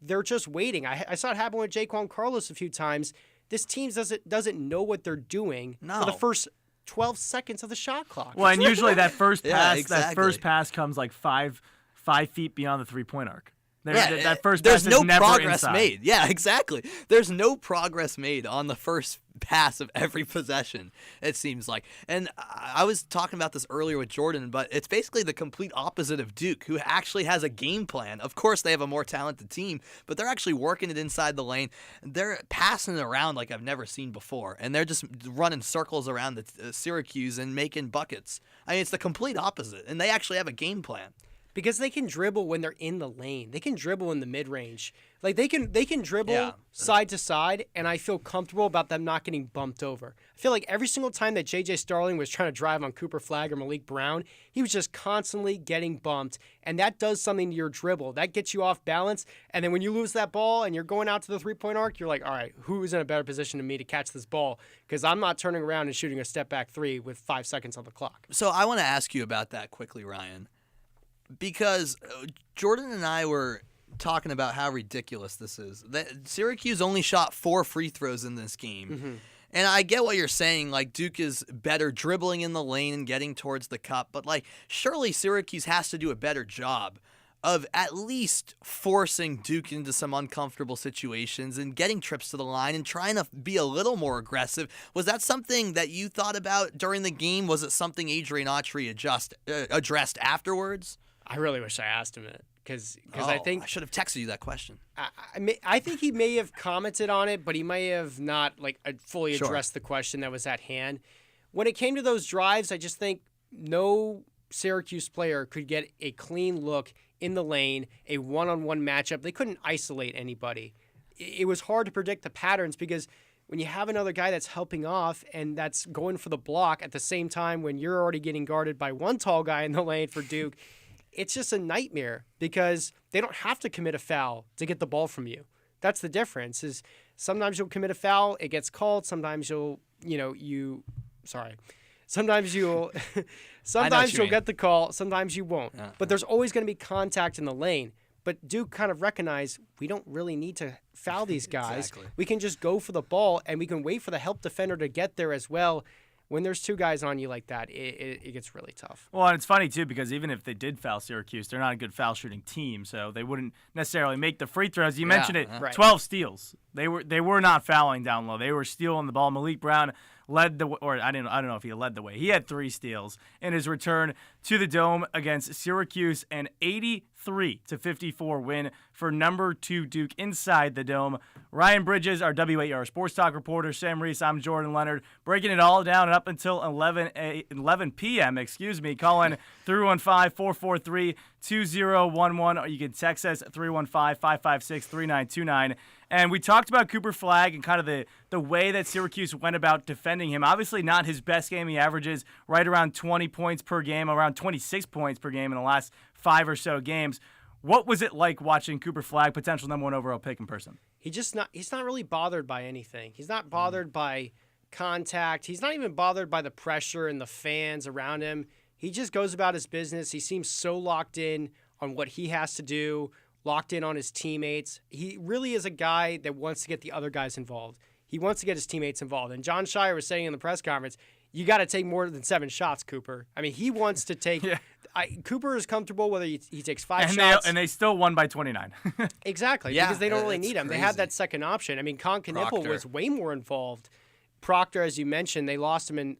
They're just waiting. I saw it happen with Jaquan Carlos a few times. This team doesn't know what they're doing for the first 12 seconds of the shot clock. Well, and usually that first pass, exactly. that first pass comes like five feet beyond the three-point arc. That first there's pass no is never progress inside. made. Yeah, exactly. There's no progress made on the first pass of every possession, it seems like. And I was talking about this earlier with Jordan, but it's basically the complete opposite of Duke, who actually has a game plan. Of course, they have a more talented team, but they're actually working it inside the lane. They're passing it around like I've never seen before, and they're just running circles around the Syracuse and making buckets. I mean, it's the complete opposite, and they actually have a game plan. Because they can dribble when they're in the lane. They can dribble in the mid-range. Like they can dribble side to side, and I feel comfortable about them not getting bumped over. I feel like every single time that J.J. Starling was trying to drive on Cooper Flagg or Malik Brown, he was just constantly getting bumped, and that does something to your dribble. That gets you off balance, and then when you lose that ball and you're going out to the three-point arc, you're like, all right, who is in a better position than me to catch this ball? Because I'm not turning around and shooting a step-back three with 5 seconds on the clock. So I want to ask you about that quickly, Ryan. Because Jordan and I were talking about how ridiculous this is. Syracuse only shot 4 free throws in this game. Mm-hmm. And I get what you're saying, like Duke is better dribbling in the lane and getting towards the cup, but like surely Syracuse has to do a better job of at least forcing Duke into some uncomfortable situations and getting trips to the line and trying to be a little more aggressive. Was that something that you thought about during the game? Was it something Adrian Autry addressed afterwards? I really wish I asked him it because I think I should have texted you that question. I think he may have commented on it, but he may have not fully addressed the question that was at hand. When it came to those drives, I just think no Syracuse player could get a clean look in the lane, a one-on-one matchup. They couldn't isolate anybody. It was hard to predict the patterns because when you have another guy that's helping off and that's going for the block at the same time when you're already getting guarded by one tall guy in the lane for Duke, it's just a nightmare because they don't have to commit a foul to get the ball from you. That's the difference. Is sometimes you'll commit a foul, it gets called. Sometimes sometimes you'll get the call. Sometimes you won't. But there's always going to be contact in the lane. But Duke kind of recognized we don't really need to foul these guys. Exactly. We can just go for the ball and we can wait for the help defender to get there as well. When there's 2 guys on you like that, it gets really tough. Well, and it's funny, too, because even if they did foul Syracuse, they're not a good foul-shooting team, so they wouldn't necessarily make the free throws. You mentioned it, right. 12 steals. They were not fouling down low. They were stealing the ball. Malik Brown led the way, or I don't know if he led the way. He had 3 steals in his return to the Dome against Syracuse, and 83-54 win for number 2 Duke inside the Dome. Ryan Bridges, our WAER Sports Talk reporter. Sam Reese, I'm Jordan Leonard. Breaking it all down and up until 11 p.m., Call in 315-443-2011, or you can text us at 315-556-3929. And we talked about Cooper Flagg and kind of the way that Syracuse went about defending him. Obviously not his best game. He averages right around 20 points per game, around 26 points per game in the last 5 or so games. What was it like watching Cooper Flagg, potential number 1 overall pick in person? He's not really bothered by anything. He's not bothered by contact. He's not even bothered by the pressure and the fans around him. He just goes about his business. He seems so locked in on what he has to do, locked in on his teammates. He really is a guy that wants to get the other guys involved. He wants to get his teammates involved. And John Shire was saying in the press conference, you got to take more than 7 shots, Cooper. I mean, he wants to take Cooper is comfortable whether he takes 5 shots. And they still won by 29. Exactly, because they don't really need him. Crazy. They had that second option. I mean, Knippel was way more involved. Proctor, as you mentioned, they lost him in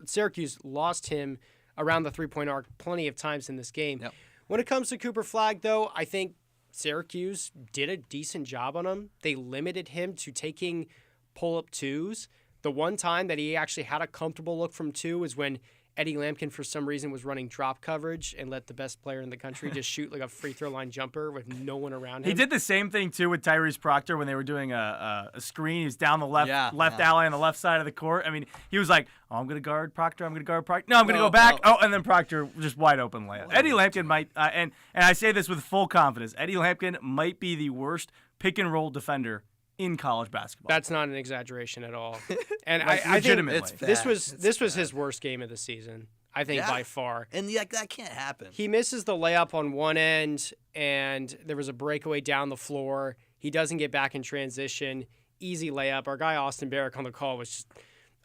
Syracuse lost him around the 3-point arc plenty of times in this game. Yep. When it comes to Cooper Flagg, though, I think Syracuse did a decent job on him. They limited him to taking pull-up twos. The one time that he actually had a comfortable look from 2 was when Eddie Lampkin, for some reason, was running drop coverage and let the best player in the country just shoot like a free throw line jumper with no one around him. He did the same thing, too, with Tyrese Proctor when they were doing a screen. He was down the left alley on the left side of the court. I mean, he was like, oh, I'm going to guard Proctor. I'm going to guard Proctor. No, I'm going to go back. Oh, and then Proctor just wide open layup. Eddie Lampkin might, and I say this with full confidence, Eddie Lampkin might be the worst pick-and-roll defender in college basketball. That's not an exaggeration at all. And Like, I think legitimately. this was his worst game of the season, I think, by far. And that can't happen. He misses the layup on one end, and there was a breakaway down the floor. He doesn't get back in transition. Easy layup. Our guy Austin Barrick on the call was just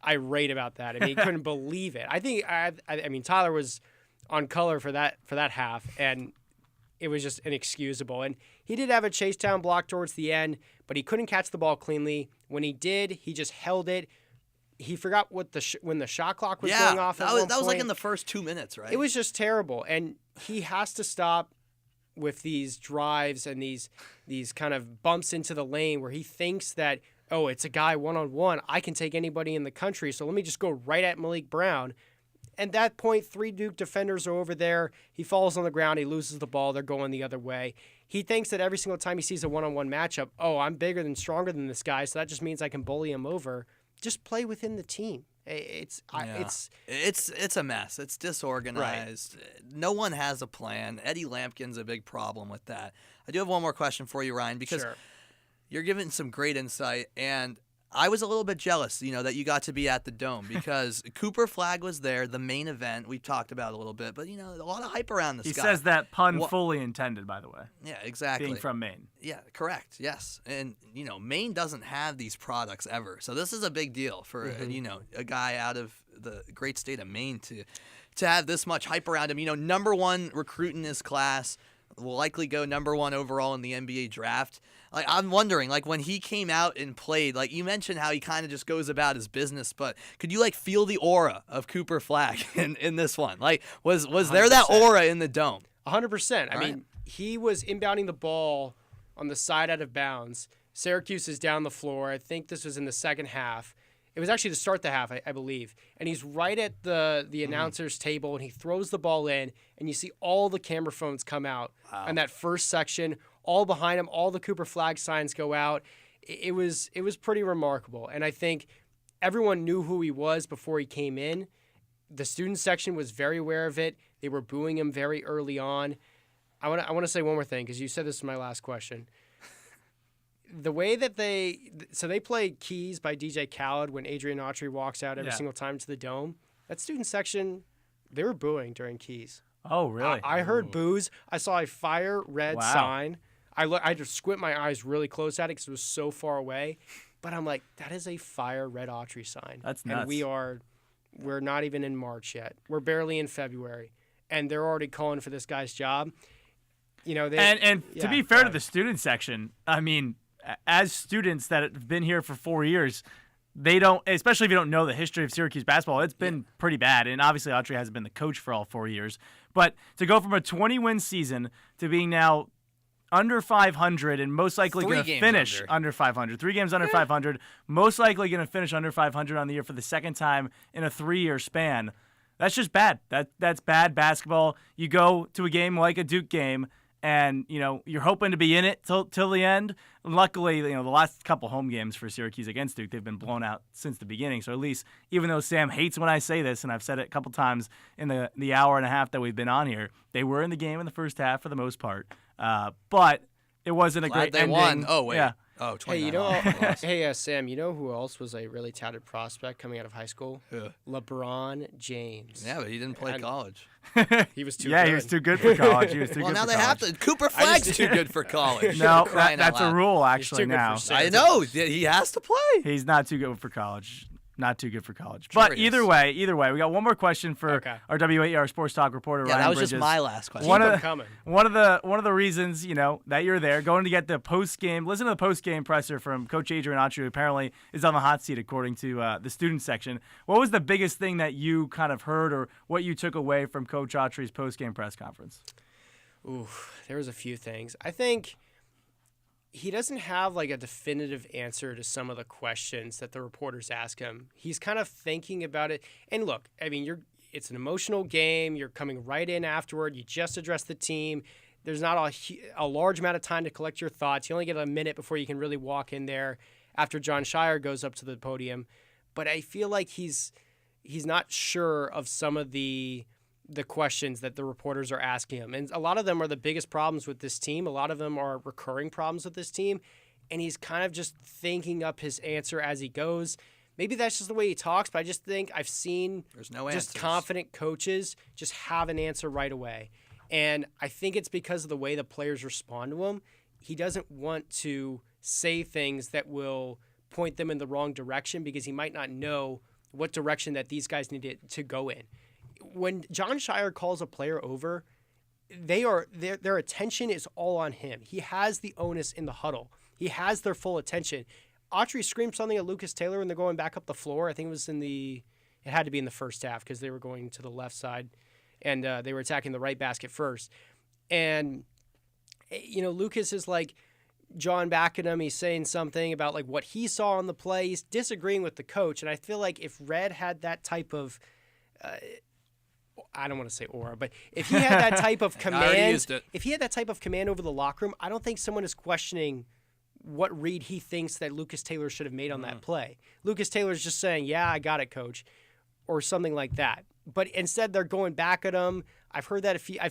irate about that. I mean, he couldn't believe it. I mean, Tyler was on color for that half, and it was just inexcusable. And he did have a chase down block towards the end, but he couldn't catch the ball cleanly. When he did, he just held it. He forgot what when the shot clock was going off. That was like in the first 2 minutes, right? It was just terrible, and he has to stop with these drives and these kind of bumps into the lane where he thinks that, oh, it's a guy one-on-one. I can take anybody in the country, so let me just go right at Malik Brown. At that point, 3 Duke defenders are over there. He falls on the ground. He loses the ball. They're going the other way. He thinks that every single time he sees a one-on-one matchup, oh, I'm bigger and stronger than this guy, so that just means I can bully him over. Just play within the team. It's a mess. It's disorganized. Right. No one has a plan. Eddie Lampkin's a big problem with that. I do have one more question for you, Ryan, because you're giving some great insight, and I was a little bit jealous, that you got to be at the Dome because Cooper Flagg was there, the main event we talked about a little bit, but, a lot of hype around this guy. He says that pun fully intended, by the way. Yeah, exactly. Being from Maine. Yeah, correct, yes. And, Maine doesn't have these products ever, so this is a big deal for, a guy out of the great state of Maine to have this much hype around him. Number 1 recruit in his class, will likely go number 1 overall in the NBA draft. I'm wondering, when he came out and played, you mentioned how he kind of just goes about his business, but could you, feel the aura of Cooper Flagg in this one? Was there that aura in the Dome? 100%. I mean, he was inbounding the ball on the side out of bounds. Syracuse is down the floor. I think this was in the second half. It was actually to start the half, I believe. And he's right at the announcer's table, and he throws the ball in, and you see all the camera phones come out in that first section. All behind him, all the Cooper Flagg signs go out. It was pretty remarkable. And I think everyone knew who he was before he came in. The student section was very aware of it. They were booing him very early on. I want to say one more thing, because you said this is my last question. The way that they play Keys by DJ Khaled when Adrian Autry walks out every single time to the Dome. That student section, they were booing during Keys. Oh, really? I heard boos. I saw a fire red sign. I just squint my eyes really close at it because it was so far away. But I'm like, that is a fire red Autry sign. That's nuts. And we're not even in March yet. We're barely in February. And they're already calling for this guy's job. To be fair to the student section, I mean, as students that have been here for 4 years, they don't, especially if you don't know the history of Syracuse basketball, it's been pretty bad. And obviously Autry hasn't been the coach for all 4 years. But to go from a 20-win season to being now under 500 and most likely going to finish under 500. 3 games under 500, most likely going to finish under 500 on the year for the second time in a 3-year span. That's just bad. That's bad basketball. You go to a game like a Duke game and, you're hoping to be in it till the end. Luckily, the last couple home games for Syracuse against Duke, they've been blown out since the beginning. So at least, even though Sam hates when I say this, and I've said it a couple times in the hour and a half that we've been on here, they were in the game in the first half for the most part. But it wasn't a great ending. Won. Oh, wait. Yeah. Oh, 29. Hey, Sam, you know who else was a really touted prospect coming out of high school? Who? LeBron James. Yeah, but he didn't play college. He was too good. Yeah, he was too good for college. Well, now they have to. Cooper Flagg's too good for college. No, that's a rule, actually, now. I know. He has to play. He's not too good for college. Not too good for college. Sure But either way, we got one more question for our WAER Sports Talk reporter, Ryan that was Bridges. just my last question. One of the reasons, that you're there, going to get the listen to the post-game presser from Coach Adrian Autry, who apparently is on the hot seat according to the student section. What was the biggest thing that you kind of heard or what you took away from Coach Autry's post-game press conference? Ooh, there was a few things. I think he doesn't have like a definitive answer to some of the questions that the reporters ask him. He's kind of thinking about it. And look, I mean, it's an emotional game. You're coming right in afterward. You just addressed the team. There's not a large amount of time to collect your thoughts. You only get a minute before you can really walk in there after John Shire goes up to the podium. But I feel like he's not sure of some of the questions that the reporters are asking him. And a lot of them are the biggest problems with this team. A lot of them are recurring problems with this team. And he's kind of just thinking up his answer as he goes. Maybe that's just the way he talks, but I just think I've seen just confident coaches just have an answer right away. And I think it's because of the way the players respond to him. He doesn't want to say things that will point them in the wrong direction because he might not know what direction that these guys need to go in. When John Shire calls a player over, their attention is all on him. He has the onus in the huddle. He has their full attention. Autry screamed something at Lucas Taylor when they're going back up the floor. I think it had to be in the first half because they were going to the left side and they were attacking the right basket first. And, Lucas is like John back at him. He's saying something about like what he saw on the play. He's disagreeing with the coach. And I feel like if Red had that type of I don't want to say aura, but if he had that type of command over the locker room, I don't think someone is questioning what read he thinks that Lucas Taylor should have made on that play. Lucas Taylor's just saying, "Yeah, I got it, coach," or something like that. But instead, they're going back at him. I've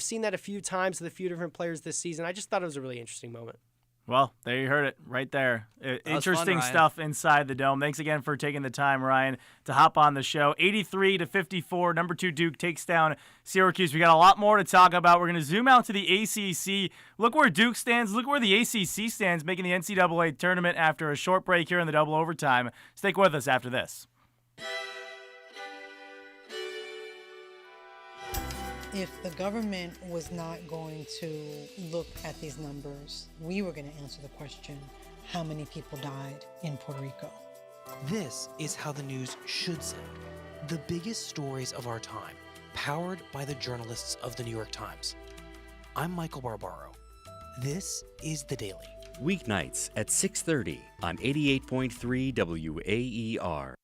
seen that a few times with a few different players this season. I just thought it was a really interesting moment. Well, there you heard it right there. Interesting stuff inside the Dome. Thanks again for taking the time, Ryan, to hop on the show. 83-54, number 2 Duke takes down Syracuse. We got a lot more to talk about. We're going to zoom out to the ACC. Look where Duke stands. Look where the ACC stands, making the NCAA tournament after a short break here in the double overtime. Stick with us after this. If the government was not going to look at these numbers, we were going to answer the question, how many people died in Puerto Rico? This is how the news should sound. The biggest stories of our time, powered by the journalists of the New York Times. I'm Michael Barbaro. This is The Daily. Weeknights at 6:30 on 88.3 WAER.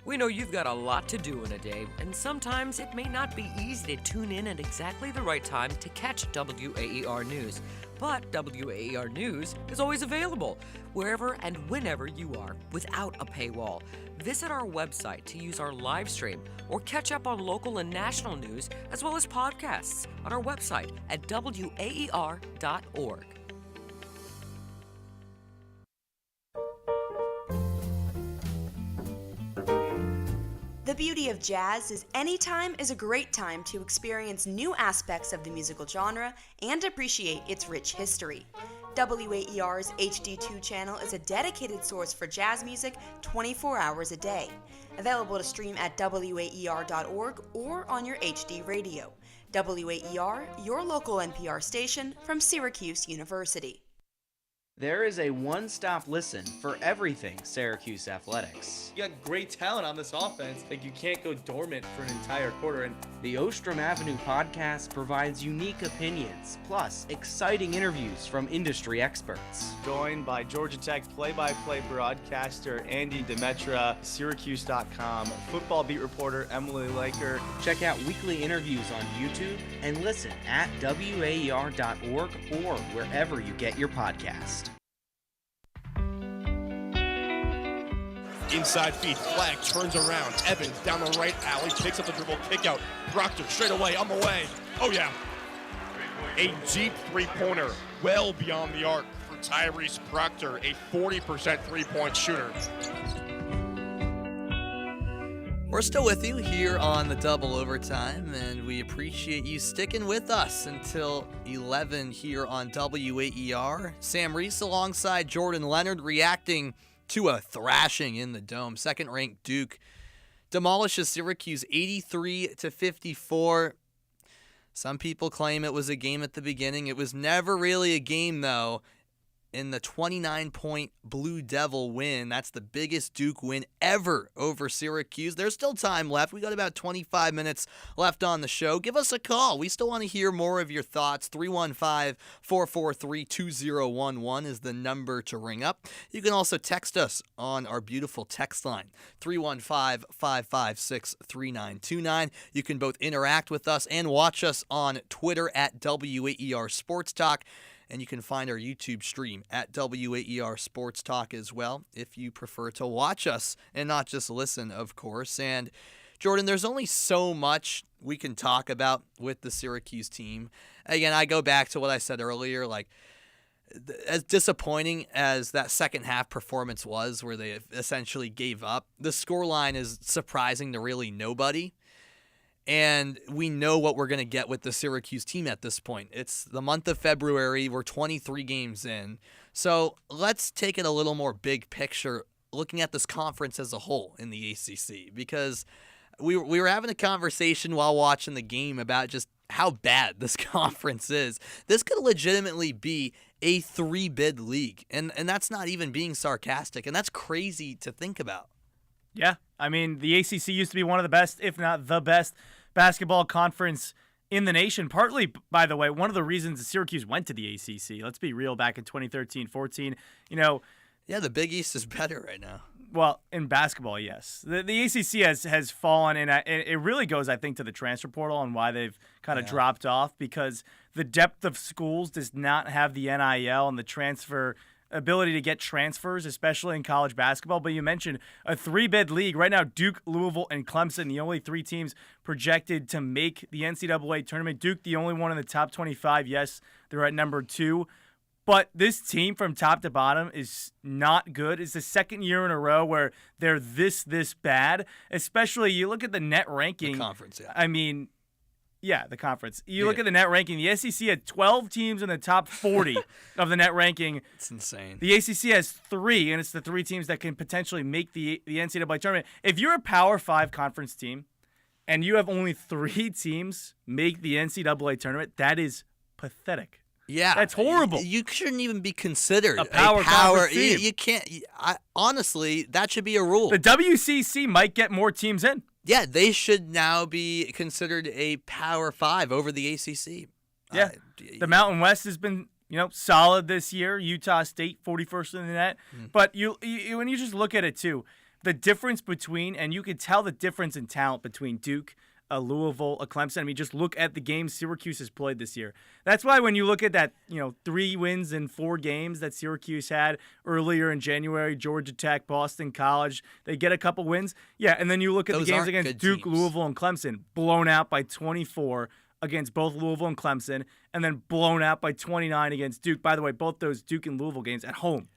We know you've got a lot to do in a day, and sometimes it may not be easy to tune in at exactly the right time to catch WAER News. But WAER News is always available, wherever and whenever you are, without a paywall. Visit our website to use our live stream or catch up on local and national news, as well as podcasts on our website at WAER.org. The beauty of jazz is any time is a great time to experience new aspects of the musical genre and appreciate its rich history. WAER's HD2 channel is a dedicated source for jazz music 24 hours a day. Available to stream at WAER.org or on your HD radio. WAER, your local NPR station from Syracuse University. There is a one-stop listen for everything Syracuse athletics. You got great talent on this offense. Like, you can't go dormant for an entire quarter. And The Ostrom Avenue podcast provides unique opinions, plus exciting interviews from industry experts. joined by Georgia Tech play-by-play broadcaster Andy Demetra, Syracuse.com, football beat reporter Emily Laker. Check out weekly interviews on YouTube and listen at waer.org or wherever you get your podcast. Inside feed, Flag turns around. Evans down the right alley, picks up the dribble, kick out. Proctor straight away, I'm away. Oh yeah. A deep three-pointer, well beyond the arc for Tyrese Proctor, a 40% three-point shooter. We're still with you here on the Double Overtime, and we appreciate you sticking with us until 11 here on WAER. Sam Reese alongside Jordan Leonard reacting to a thrashing in the Dome. Second-ranked Duke demolishes Syracuse 83-54. Some people claim it was a game at the beginning. It was never really a game, though. In the 29-point Blue Devil win, that's the biggest Duke win ever over Syracuse. There's still time left. We got about 25 minutes left on the show. Give us a call. We still want to hear more of your thoughts. 315-443-2011 is the number to ring up. You can also text us on our beautiful text line, 315-556-3929. You can both interact with us and watch us on Twitter at WAER Sports Talk. And you can find our YouTube stream at WAER Sports Talk as well if you prefer to watch us and not just listen, of course. And Jordan, there's only so much we can talk about with the Syracuse team. Again, I go back to what I said earlier, like as disappointing as that second half performance was where they essentially gave up, the scoreline is surprising to really nobody. And we know what we're going to get with the Syracuse team at this point. It's the month of February. We're 23 games in. So let's take it a little more big picture, looking at this conference as a whole in the ACC. Because we were having a conversation while watching the game about just how bad this conference is. This could legitimately be a 3-bid league. And that's not even being sarcastic. And that's crazy to think about. Yeah, I mean, the ACC used to be one of the best, if not the best, basketball conference in the nation. Partly, by the way, one of the reasons Syracuse went to the ACC. Let's be real, back in 2013-14, Yeah, the Big East is better right now. Well, in basketball, yes. The ACC has fallen, and it really goes, I think, to the transfer portal and why they've kind of dropped off, because the depth of schools does not have the NIL and the transfer ability to get transfers, especially in college basketball. But you mentioned a 3-bid league. Right now, Duke, Louisville, and Clemson, the only 3 teams projected to make the NCAA tournament. Duke, the only one in the top 25. Yes, they're at number 2. But this team from top to bottom is not good. It's the second year in a row where they're this bad. Especially, you look at the net ranking. The conference, yeah. I mean, yeah, the conference. You look at the net ranking. The SEC had 12 teams in the top 40 of the net ranking. It's insane. The ACC has 3, and it's the 3 teams that can potentially make the NCAA tournament. If you're a Power 5 conference team and you have only 3 teams make the NCAA tournament, that is pathetic. Yeah. That's horrible. You shouldn't even be considered a power conference team. You can't. Honestly, that should be a rule. The WCC might get more teams in. Yeah, they should now be considered a Power 5 over the ACC. Yeah, the Mountain West has been, solid this year. Utah State, 41st in the net. But you when you just look at it too, the difference between, and you can tell the difference in talent between Duke, a Louisville, a Clemson. I mean, just look at the games Syracuse has played this year. That's why when you look at that, 3 wins in 4 games that Syracuse had earlier in January, Georgia Tech, Boston College, they get a couple wins. Yeah, and then you look at the games against Duke, Louisville, and Clemson, blown out by 24 against both Louisville and Clemson, and then blown out by 29 against Duke. By the way, both those Duke and Louisville games at home.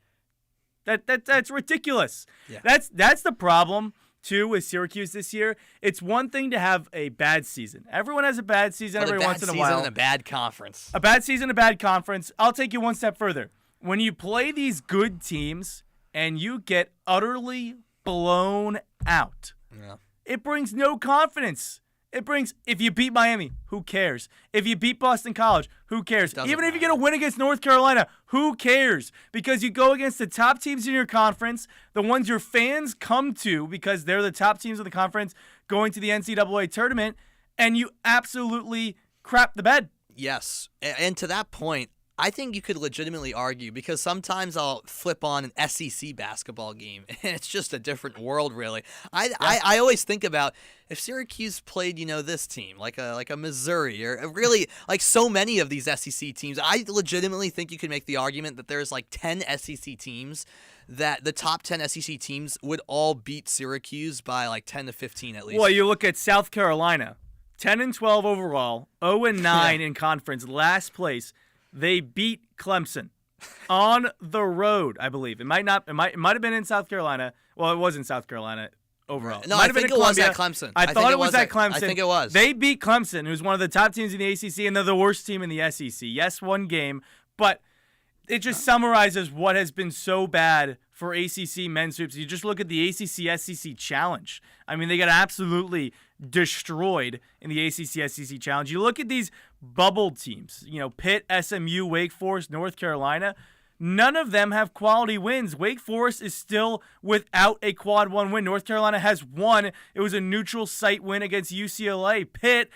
That's ridiculous. Yeah. That's the problem too with Syracuse this year. It's one thing to have a bad season. Everyone has a bad season every once in a while. A bad season and a bad conference. A bad season, a bad conference. I'll take you one step further. When you play these good teams and you get utterly blown out, it brings no confidence. It brings, if you beat Miami, who cares? If you beat Boston College, who cares? Even if you get a win against North Carolina, Who cares? Because you go against the top teams in your conference, the ones your fans come to because they're the top teams of the conference going to the NCAA tournament, and you absolutely crap the bed. Yes. And to that point, I think you could legitimately argue, because sometimes I'll flip on an SEC basketball game, and it's just a different world, really. I always think about if Syracuse played, this team, like a Missouri, or really like so many of these SEC teams. I legitimately think you could make the argument that there's like 10 SEC teams that the top 10 SEC teams would all beat Syracuse by like 10 to 15 at least. Well, you look at South Carolina, 10-12 overall, 0-9 in conference, last place. They beat Clemson on the road, I believe. It might have been in South Carolina. Well, it was in South Carolina overall. No, I think it was at Clemson. I thought it was at Clemson. I think it was. They beat Clemson, who's one of the top teams in the ACC, and they're the worst team in the SEC. Yes, one game, but it just summarizes what has been so bad for ACC men's hoops. You just look at the ACC-SEC challenge. I mean, they got absolutely destroyed in the ACC-SEC challenge. You look at these bubble teams, Pitt, SMU, Wake Forest, North Carolina. None of them have quality wins. Wake Forest is still without a quad one win. North Carolina has one. It was a neutral site win against UCLA. Pitt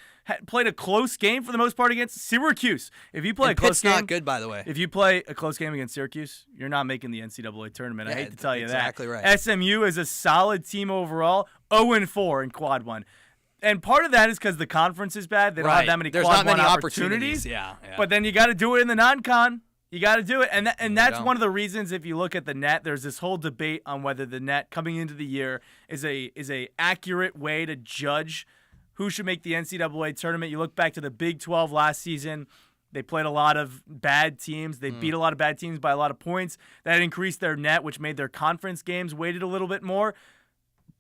played a close game for the most part against Syracuse. If you play a close game, Pitt's not good, by the way. If you play a close game against Syracuse, you're not making the NCAA tournament. I hate to tell you exactly that. Right. SMU is a solid team overall, 0-4 in quad one. And part of that is because the conference is bad. They don't have that many quad one opportunities. Yeah. But then you got to do it in the non-con. You got to do it. And that's one of the reasons, if you look at the net, there's this whole debate on whether the net coming into the year is a accurate way to judge who should make the NCAA tournament. You look back to the Big 12 last season. They played a lot of bad teams. They beat a lot of bad teams by a lot of points. That increased their net, which made their conference games weighted a little bit more.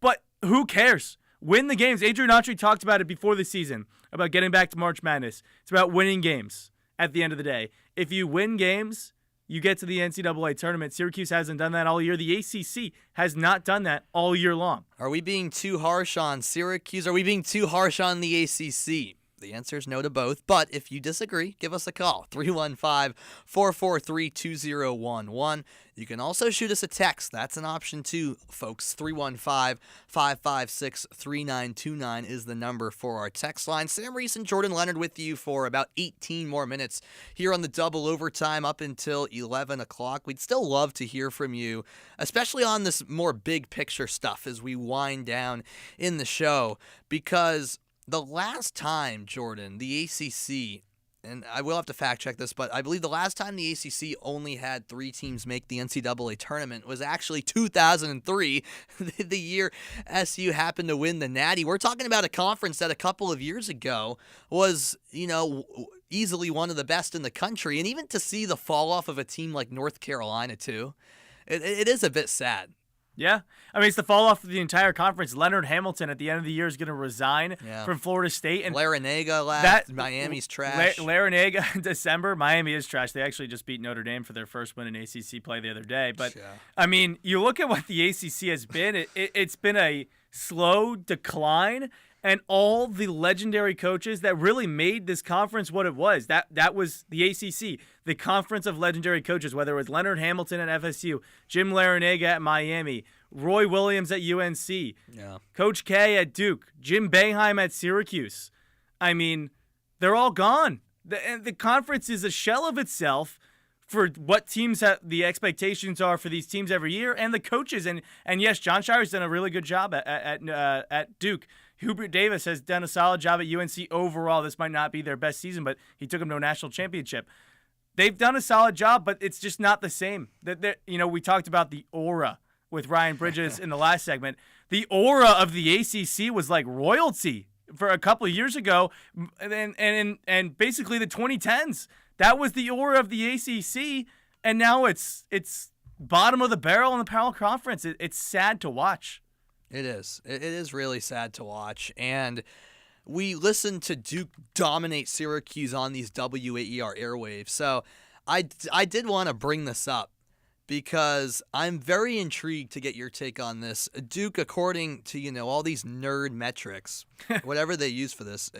But who cares? Win the games. Adrian Autry talked about it before the season, about getting back to March Madness. It's about winning games at the end of the day. If you win games, you get to the NCAA tournament. Syracuse hasn't done that all year. The ACC has not done that all year long. Are we being too harsh on Syracuse? Are we being too harsh on the ACC? The answer is no to both, but if you disagree, give us a call, 315-443-2011. You can also shoot us a text. That's an option too, folks. 315-556-3929 is the number for our text line. Sam Reese and Jordan Leonard with you for about 18 more minutes here on the double overtime up until 11 o'clock. We'd still love to hear from you, especially on this more big picture stuff as we wind down in the show, because the last time, Jordan, the ACC, and I will have to fact check this, but I believe the last time the ACC only had 3 teams make the NCAA tournament was actually 2003, the year SU happened to win the Natty. We're talking about a conference that a couple of years ago was, easily one of the best in the country. And even to see the fall off of a team like North Carolina, too, it is a bit sad. Yeah. I mean, it's the fall off of the entire conference. Leonard Hamilton at the end of the year is going to resign from Florida State. And Larinaga left. Miami's trash. Larinaga in December. Miami is trash. They actually just beat Notre Dame for their first win in ACC play the other day. But, I mean, you look at what the ACC has been. It's been a slow decline. And all the legendary coaches that really made this conference what it was, that was the ACC, the conference of legendary coaches, whether it was Leonard Hamilton at FSU, Jim Larinaga at Miami, Roy Williams at UNC, Coach K at Duke, Jim Boeheim at Syracuse. I mean, they're all gone. The conference is a shell of itself for what teams the expectations are for these teams every year, and the coaches. And yes, John Shire's done a really good job at Duke. Hubert Davis has done a solid job at UNC overall. This might not be their best season, but he took them to a national championship. They've done a solid job, but it's just not the same. We talked about the aura with Ryan Bridges in the last segment. The aura of the ACC was like royalty for a couple of years ago, and basically the 2010s. That was the aura of the ACC, and now it's bottom of the barrel in the Power Conference. It's sad to watch. It is. It is really sad to watch. And we listened to Duke dominate Syracuse on these WAER airwaves. So I did want to bring this up because I'm very intrigued to get your take on this. Duke, according to, all these nerd metrics, whatever they use for this,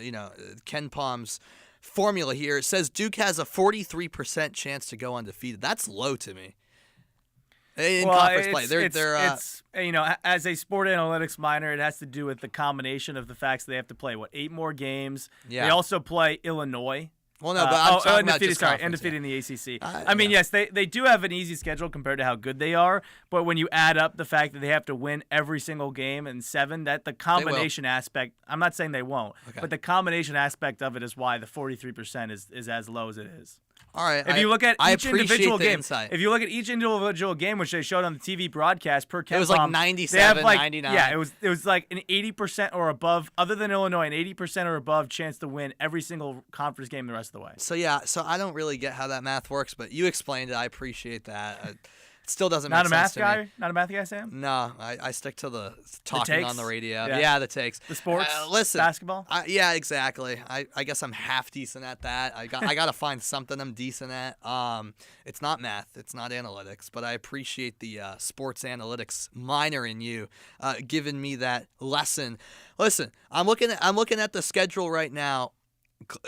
Ken Palm's formula here. It says Duke has a 43% chance to go undefeated. That's low to me. In conference play, it's as a sport analytics minor, it has to do with the combination of the facts that they have to play 8 more games. Yeah. They also play Illinois. Well, no, but I'm talking about just undefeated in the ACC. I mean, yes, they do have an easy schedule compared to how good they are, but when you add up the fact that they have to win every single game in 7, that the combination aspect, I'm not saying they won't, but the combination aspect of it is why the 43% is as low as it is. All right. If you look at each individual game, insight. if you look at each individual game, which they showed on the TV broadcast per KenPom, it was like 97, 99. Yeah, it was like an 80% or above, other than Illinois, an 80% or above chance to win every single conference game the rest of the way. So I don't really get how that math works, but you explained it. I appreciate that. It still doesn't Not make a math sense to guy? me. Not a math guy, Sam? No, I stick to the talking on the radio. Yeah. The takes. The sports? Listen, basketball? Yeah, exactly. I guess I'm half decent at that. I got to find something I'm decent at. It's not math. It's not analytics, but I appreciate the sports analytics minor in you giving me that lesson. Listen, I'm looking at the schedule right now.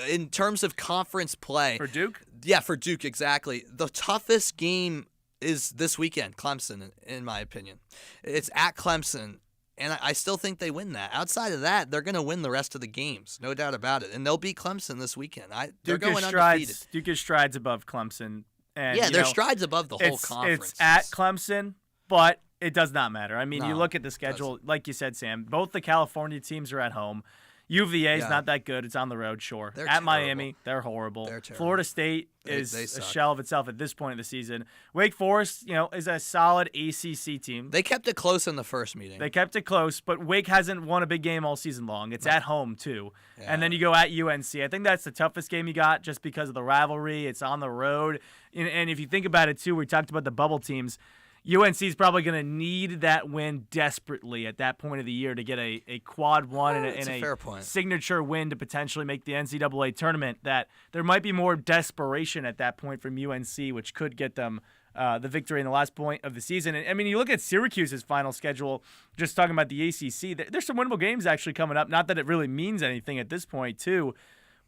In terms of conference play. For Duke? Yeah, for Duke, exactly. The toughest game is this weekend, Clemson, in my opinion. It's at Clemson, and I still think they win that. Outside of that, they're going to win the rest of the games, no doubt about it. And they'll beat Clemson this weekend. They're going undefeated. Duke is strides above Clemson. And, their strides above the whole conference. It's at Clemson, but it does not matter. I mean, No, you look at the schedule, like you said, Sam, both the California teams are at home. UVA is not that good. It's on the road, sure. They're at terrible. Miami, they're horrible. They're terrible. Florida State is they a suck. shell of itself at this point of the season. Wake Forest, is a solid ACC team. They kept it close in the first meeting. They kept it close, but Wake hasn't won a big game all season long. It's at home, too. Yeah. And then you go at UNC. I think that's the toughest game you got just because of the rivalry. It's on the road. And if you think about it, too, we talked about the bubble teams. UNC is probably going to need that win desperately at that point of the year to get a quad one and a fair point. signature win to potentially make the NCAA tournament. That there might be more desperation at that point from UNC, which could get them the victory in the last point of the season. And I mean, you look at Syracuse's final schedule, just talking about the ACC, there's some winnable games actually coming up. Not that it really means anything at this point, too.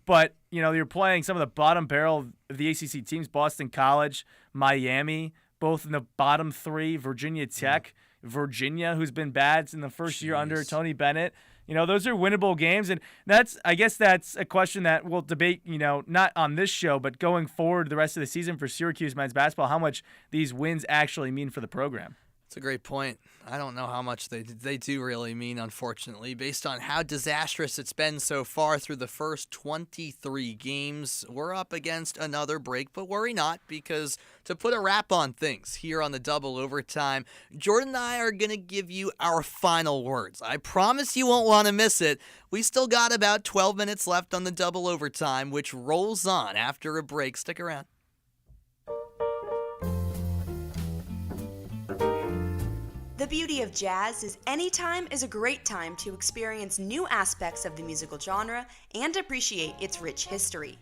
But, you're playing some of the bottom barrel of the ACC teams, Boston College, Miami, both in the bottom 3, Virginia Tech, Virginia, who's been bad in the first year under Tony Bennett. Those are winnable games. And I guess that's a question that we'll debate, not on this show, but going forward the rest of the season for Syracuse men's basketball, how much these wins actually mean for the program. That's a great point. I don't know how much they do really mean, unfortunately, based on how disastrous it's been so far through the first 23 games. We're up against another break, but worry not, because to put a wrap on things here on the Double Overtime, Jordan and I are going to give you our final words. I promise you won't want to miss it. We still got about 12 minutes left on the Double Overtime, which rolls on after a break. Stick around. The beauty of jazz is any time is a great time to experience new aspects of the musical genre and appreciate its rich history.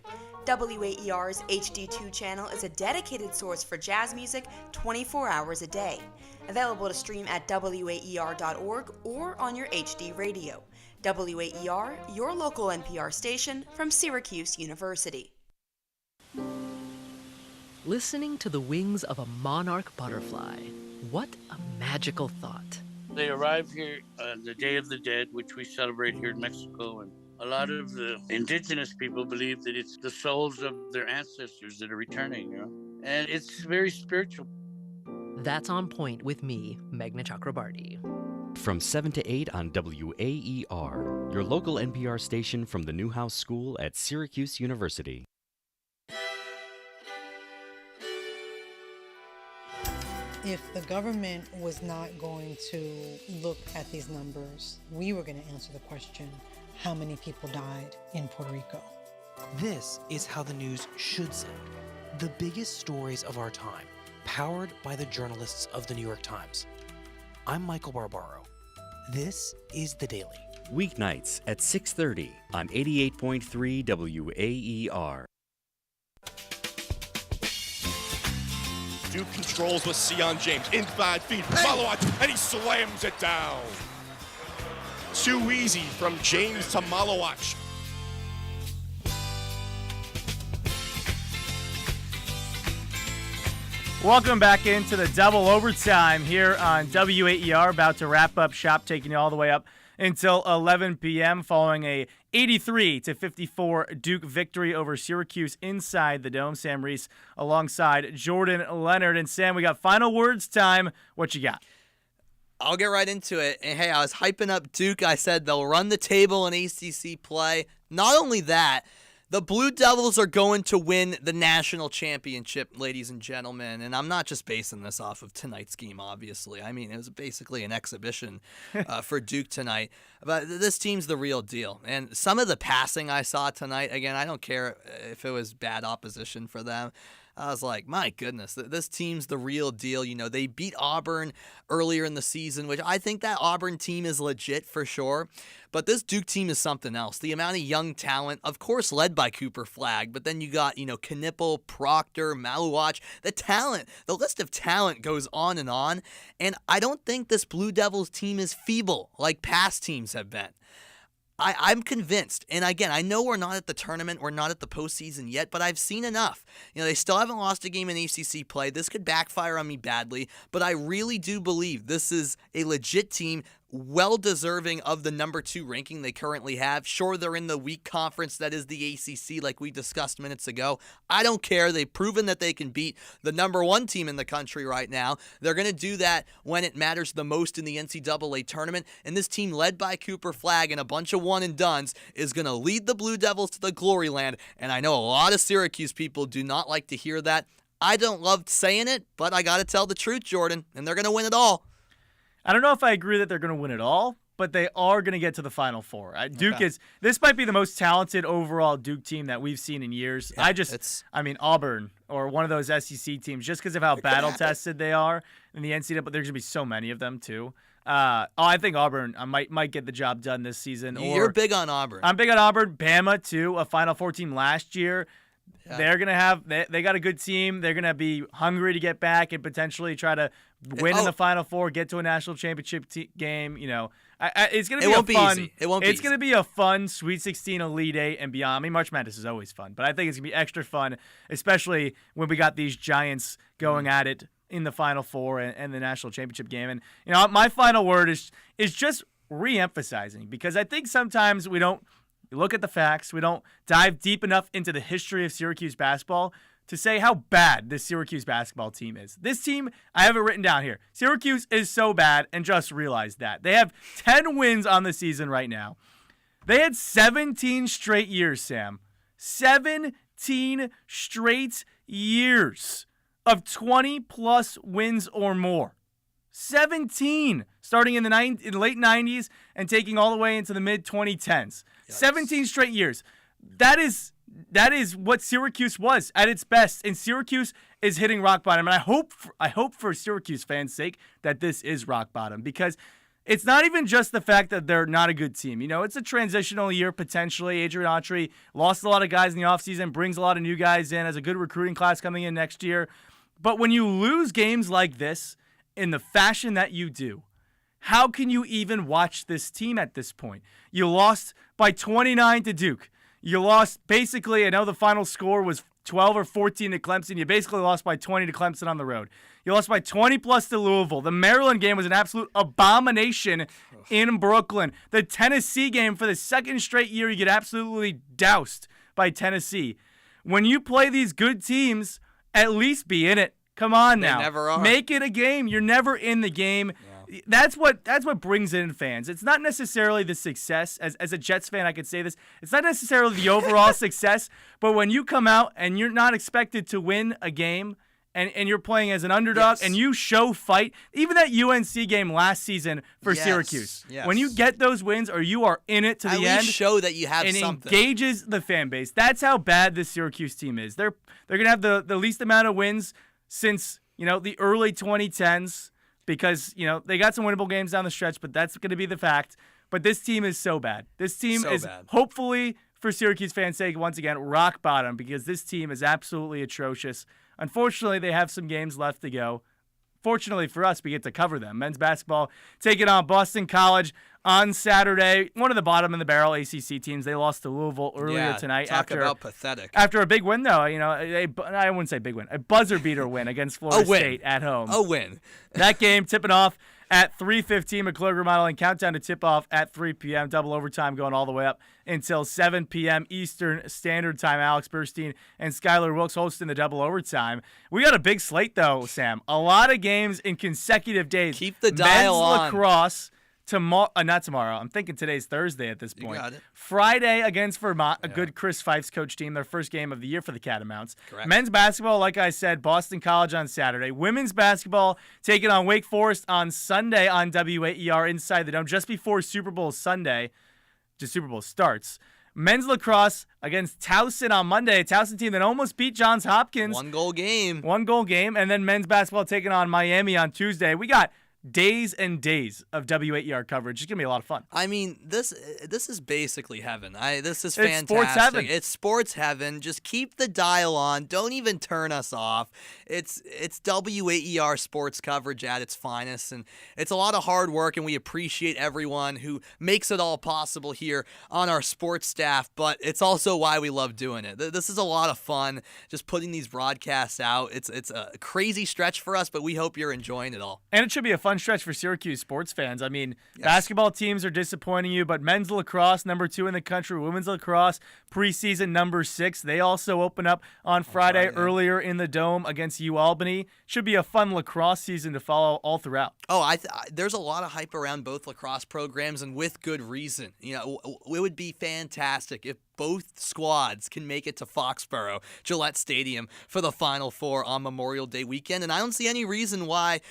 WAER's HD2 channel is a dedicated source for jazz music 24 hours a day. Available to stream at WAER.org or on your HD radio. WAER, your local NPR station from Syracuse University. Listening to the wings of a monarch butterfly. What a magical thought. They arrive here on the Day of the Dead, which we celebrate here in Mexico, and a lot of the indigenous people believe that it's the souls of their ancestors that are returning, and it's very spiritual. That's On Point with me, Meghna Chakrabarti. From 7 to 8 on WAER, your local NPR station from the Newhouse School at Syracuse University. If the government was not going to look at these numbers, we were going to answer the question, how many people died in Puerto Rico? This is how the news should sound. The biggest stories of our time, powered by the journalists of the New York Times. I'm Michael Barbaro. This is The Daily. Weeknights at 6:30 on 88.3 WAER. Duke controls with Sion James in 5 feet. Malawach, and he slams it down. Too easy from James to Malawach. Welcome back into the double overtime here on WAER. About to wrap up shop, taking you all the way up until 11 p.m. following a 83-54 Duke victory over Syracuse inside the Dome. Sam Reese alongside Jordan Leonard. And Sam, we got final words time. What you got? I'll get right into it. And hey, I was hyping up Duke. I said they'll run the table in ACC play. Not only that, the Blue Devils are going to win the national championship, ladies and gentlemen. And I'm not just basing this off of tonight's game, obviously. I mean, it was basically an exhibition for Duke tonight. But this team's the real deal. And some of the passing I saw tonight, again, I don't care if it was bad opposition for them. I was like, my goodness, this team's the real deal. You know, they beat Auburn earlier in the season, which I think that Auburn team is legit for sure. But this Duke team is something else. The amount of young talent, of course, led by Cooper Flagg, but then you got, Knipple, Proctor, Maluach. The talent, the list of talent goes on. And I don't think this Blue Devils team is feeble like past teams have been. I'm convinced, and again, I know we're not at the tournament, we're not at the postseason yet, but I've seen enough. They still haven't lost a game in ACC play. This could backfire on me badly, but I really do believe this is a legit team, well deserving of the number 2 ranking they currently have. Sure, they're in the weak conference that is the ACC, like we discussed minutes ago. I don't care. They've proven that they can beat the number 1 team in the country right now. They're going to do that when it matters the most in the NCAA tournament, and this team led by Cooper Flagg and a bunch of one-and-dones is going to lead the Blue Devils to the glory land, and I know a lot of Syracuse people do not like to hear that. I don't love saying it, but I got to tell the truth, Jordan, and they're going to win it all. I don't know if I agree that they're going to win it all, but they are going to get to the Final Four. This might be the most talented overall Duke team that we've seen in years. Yeah, Auburn or one of those SEC teams, just because of how battle-tested they are in the NCAA, but there's going to be so many of them too. I think Auburn might get the job done this season. You're big on Auburn. I'm big on Auburn. Bama too, a Final Four team last year. Yeah. They're going to have they got a good team. They're going to be hungry to get back and potentially try to win in the Final Four, get to a national championship game. It's going to be easy. It won't be It's going to be a fun Sweet 16, Elite 8, and beyond. I mean, March Madness is always fun, but I think it's going to be extra fun, especially when we got these giants going at it in the Final Four and the national championship game. And my final word is just re-emphasizing, because I think sometimes we don't look at the facts. We don't dive deep enough into the history of Syracuse basketball to say how bad this Syracuse basketball team is. This team, I have it written down here. Syracuse is so bad, and just realize that. They have 10 wins on the season right now. They had 17 straight years, Sam. 17 straight years of 20-plus wins or more. 17, starting in the late 90s and taking all the way into the mid-2010s. 17 straight years. That is what Syracuse was at its best, and Syracuse is hitting rock bottom. And I hope for Syracuse fans' sake that this is rock bottom, because it's not even just the fact that they're not a good team. It's a transitional year potentially. Adrian Autry lost a lot of guys in the offseason, brings a lot of new guys in, has a good recruiting class coming in next year. But when you lose games like this in the fashion that you do, how can you even watch this team at this point? You lost by 29 to Duke. You lost basically, I know the final score was 12 or 14 to Clemson. You basically lost by 20 to Clemson on the road. You lost by 20-plus to Louisville. The Maryland game was an absolute abomination in Brooklyn. The Tennessee game, for the second straight year, you get absolutely doused by Tennessee. When you play these good teams, at least be in it. Come on now. They never are. Make it a game. You're never in the game. Yeah. That's what brings in fans. It's not necessarily the success. As a Jets fan, I could say this. It's not necessarily the overall success, but when you come out and you're not expected to win a game, and you're playing as an underdog, and you show fight, even that UNC game last season for Syracuse, when you get those wins or you are in it to the end, at least show that you have and something. Engages the fan base. That's how bad this Syracuse team is. They're going to have the least amount of wins since the early 2010s, because they got some winnable games down the stretch, but that's going to be the fact. But this team is so bad. This team is hopefully, for Syracuse fans' sake, once again, rock bottom, because this team is absolutely atrocious. Unfortunately, they have some games left to go. fortunately for us, we get to cover them. Men's basketball taking on Boston College on Saturday. One of the bottom of the barrel ACC teams. They lost to Louisville earlier tonight. Talk about pathetic. After a big win, though, I wouldn't say big win, a buzzer beater win against Florida State at home. A win. That game tipping off at 3:15. McClure remodeling countdown to tip off at 3 p.m. Double overtime going all the way up until 7 p.m. Eastern Standard Time. Alex Burstein and Skylar Wilkes hosting the double overtime. We got a big slate, though, Sam. A lot of games in consecutive days. Keep the dial Men's on. lacrosse. Not tomorrow. I'm thinking today's Thursday at this point. You got it. Friday against Vermont, a good Chris Fife's coach team, their first game of the year for the Catamounts. Correct. Men's basketball, like I said, Boston College on Saturday. Women's basketball taking on Wake Forest on Sunday on WAER Inside the Dome, just before Super Bowl Sunday. Just Super Bowl starts. Men's lacrosse against Towson on Monday. A Towson team that almost beat Johns Hopkins. One goal game. And then men's basketball taking on Miami on Tuesday. We got days and days of WAER coverage. It's going to be a lot of fun. I mean, this is basically heaven. This is It's fantastic. sports heaven. It's sports heaven. Just keep the dial on. Don't even turn us off. It's WAER sports coverage at its finest, and it's a lot of hard work, and we appreciate everyone who makes it all possible here on our sports staff, but it's also why we love doing it. This is a lot of fun, just putting these broadcasts out. It's a crazy stretch for us, but we hope you're enjoying it all. And it should be a fun stretch for Syracuse sports fans. I mean, basketball teams are disappointing you, but men's lacrosse, number 2 in the country, women's lacrosse, preseason number 6. They also open up on Friday earlier in the Dome against UAlbany. Should be a fun lacrosse season to follow all throughout. Oh, there's a lot of hype around both lacrosse programs, and with good reason. It would be fantastic if both squads can make it to Foxborough, Gillette Stadium, for the Final Four on Memorial Day weekend. And I don't see any reason why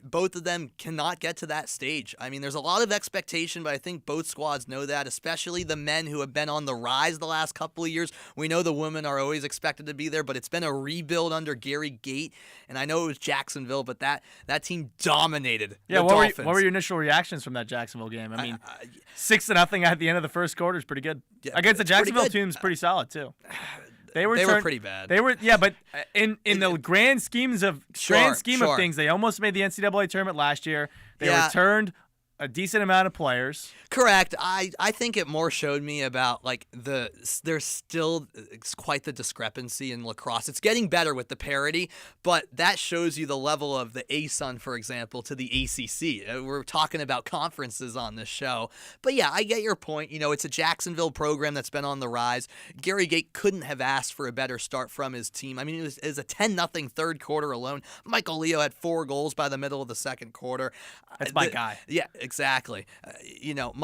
both of them cannot get to that stage. I mean, there's a lot of expectation, but I think both squads know that, especially the men who have been on the rise the last couple of years. We know the women are always expected to be there, but it's been a rebuild under Gary Gate. And I know it was Jacksonville, but that team dominated the Dolphins. What were your initial reactions from that Jacksonville game? I mean, 6-0 at the end of the first quarter is pretty good. Yeah, against the Jacksonville team's pretty solid too. They were pretty bad. But in the grand scheme of things, they almost made the NCAA tournament last year. They returned a decent amount of players. Correct. I think it more showed me about there's still quite the discrepancy in lacrosse. It's getting better with the parity, but that shows you the level of the ASUN, for example, to the ACC. We're talking about conferences on this show. But yeah, I get your point. It's a Jacksonville program that's been on the rise. Gary Gate couldn't have asked for a better start from his team. I mean, it was a 10-0 third quarter alone. Michael Leo had 4 goals by the middle of the second quarter. That's my guy. Yeah, exactly.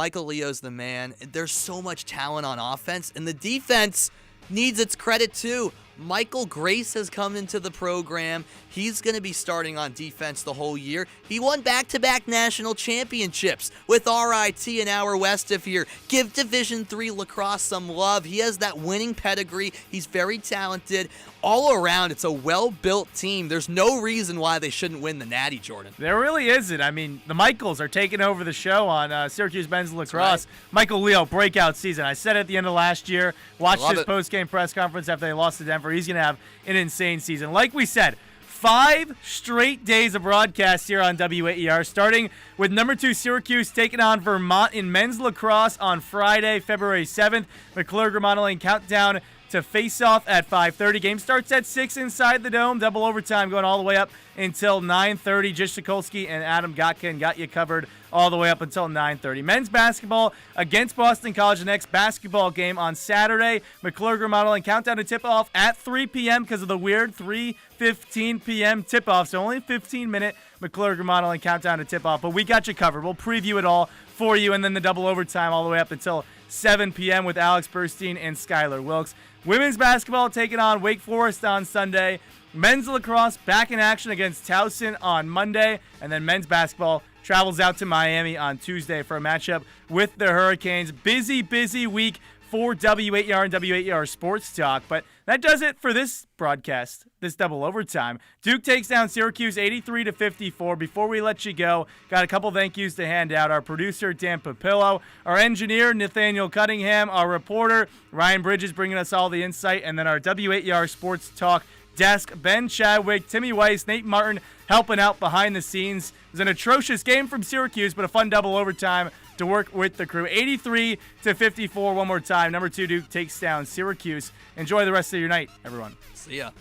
Michael Leo's the man. There's so much talent on offense, and the defense needs its credit too. Michael Grace has come into the program. He's going to be starting on defense the whole year. He won back-to-back national championships with RIT and Our West of here. Give Division III lacrosse some love. He has that winning pedigree. He's very talented. All around, it's a well-built team. There's no reason why they shouldn't win the Natty, Jordan. There really isn't. I mean, the Michaels are taking over the show on Syracuse men's lacrosse. Right. Michael Leo, breakout season. I said it at the end of last year. Watched his post-game press conference after they lost to Denver. He's going to have an insane season. Like we said, 5 straight days of broadcasts here on WAER, starting with number 2 Syracuse taking on Vermont in men's lacrosse on Friday, February 7th. McClure remodeling countdown to face off at 5:30. Game starts at 6 inside the Dome. Double overtime going all the way up until 9:30. Jish Sokolsky and Adam Gotkin got you covered all the way up until 9:30. Men's basketball against Boston College, the next basketball game on Saturday. McClure remodeling countdown to tip off at 3 p.m. because of the weird 3:15 p.m. tip off. So only 15-minute McClure remodeling countdown to tip off. But we got you covered. We'll preview it all for you, and then the double overtime all the way up until 7 p.m. with Alex Burstein and Skylar Wilkes. Women's basketball taking on Wake Forest on Sunday. Men's lacrosse back in action against Towson on Monday. And then men's basketball travels out to Miami on Tuesday for a matchup with the Hurricanes. Busy week for WAER and WAER Sports Talk. But that does it for this broadcast, this double overtime. Duke takes down Syracuse 83-54. Before we let you go, got a couple thank yous to hand out. Our producer, Dan Papillo, our engineer, Nathaniel Cunningham, our reporter, Ryan Bridges, bringing us all the insight, and then our WAER Sports Talk desk. Ben Chadwick, Timmy Weiss, Nate Martin helping out behind the scenes. It was an atrocious game from Syracuse, but a fun double overtime to work with the crew. 83-54 one more time. Number 2 Duke takes down Syracuse. Enjoy the rest of your night, everyone. See ya.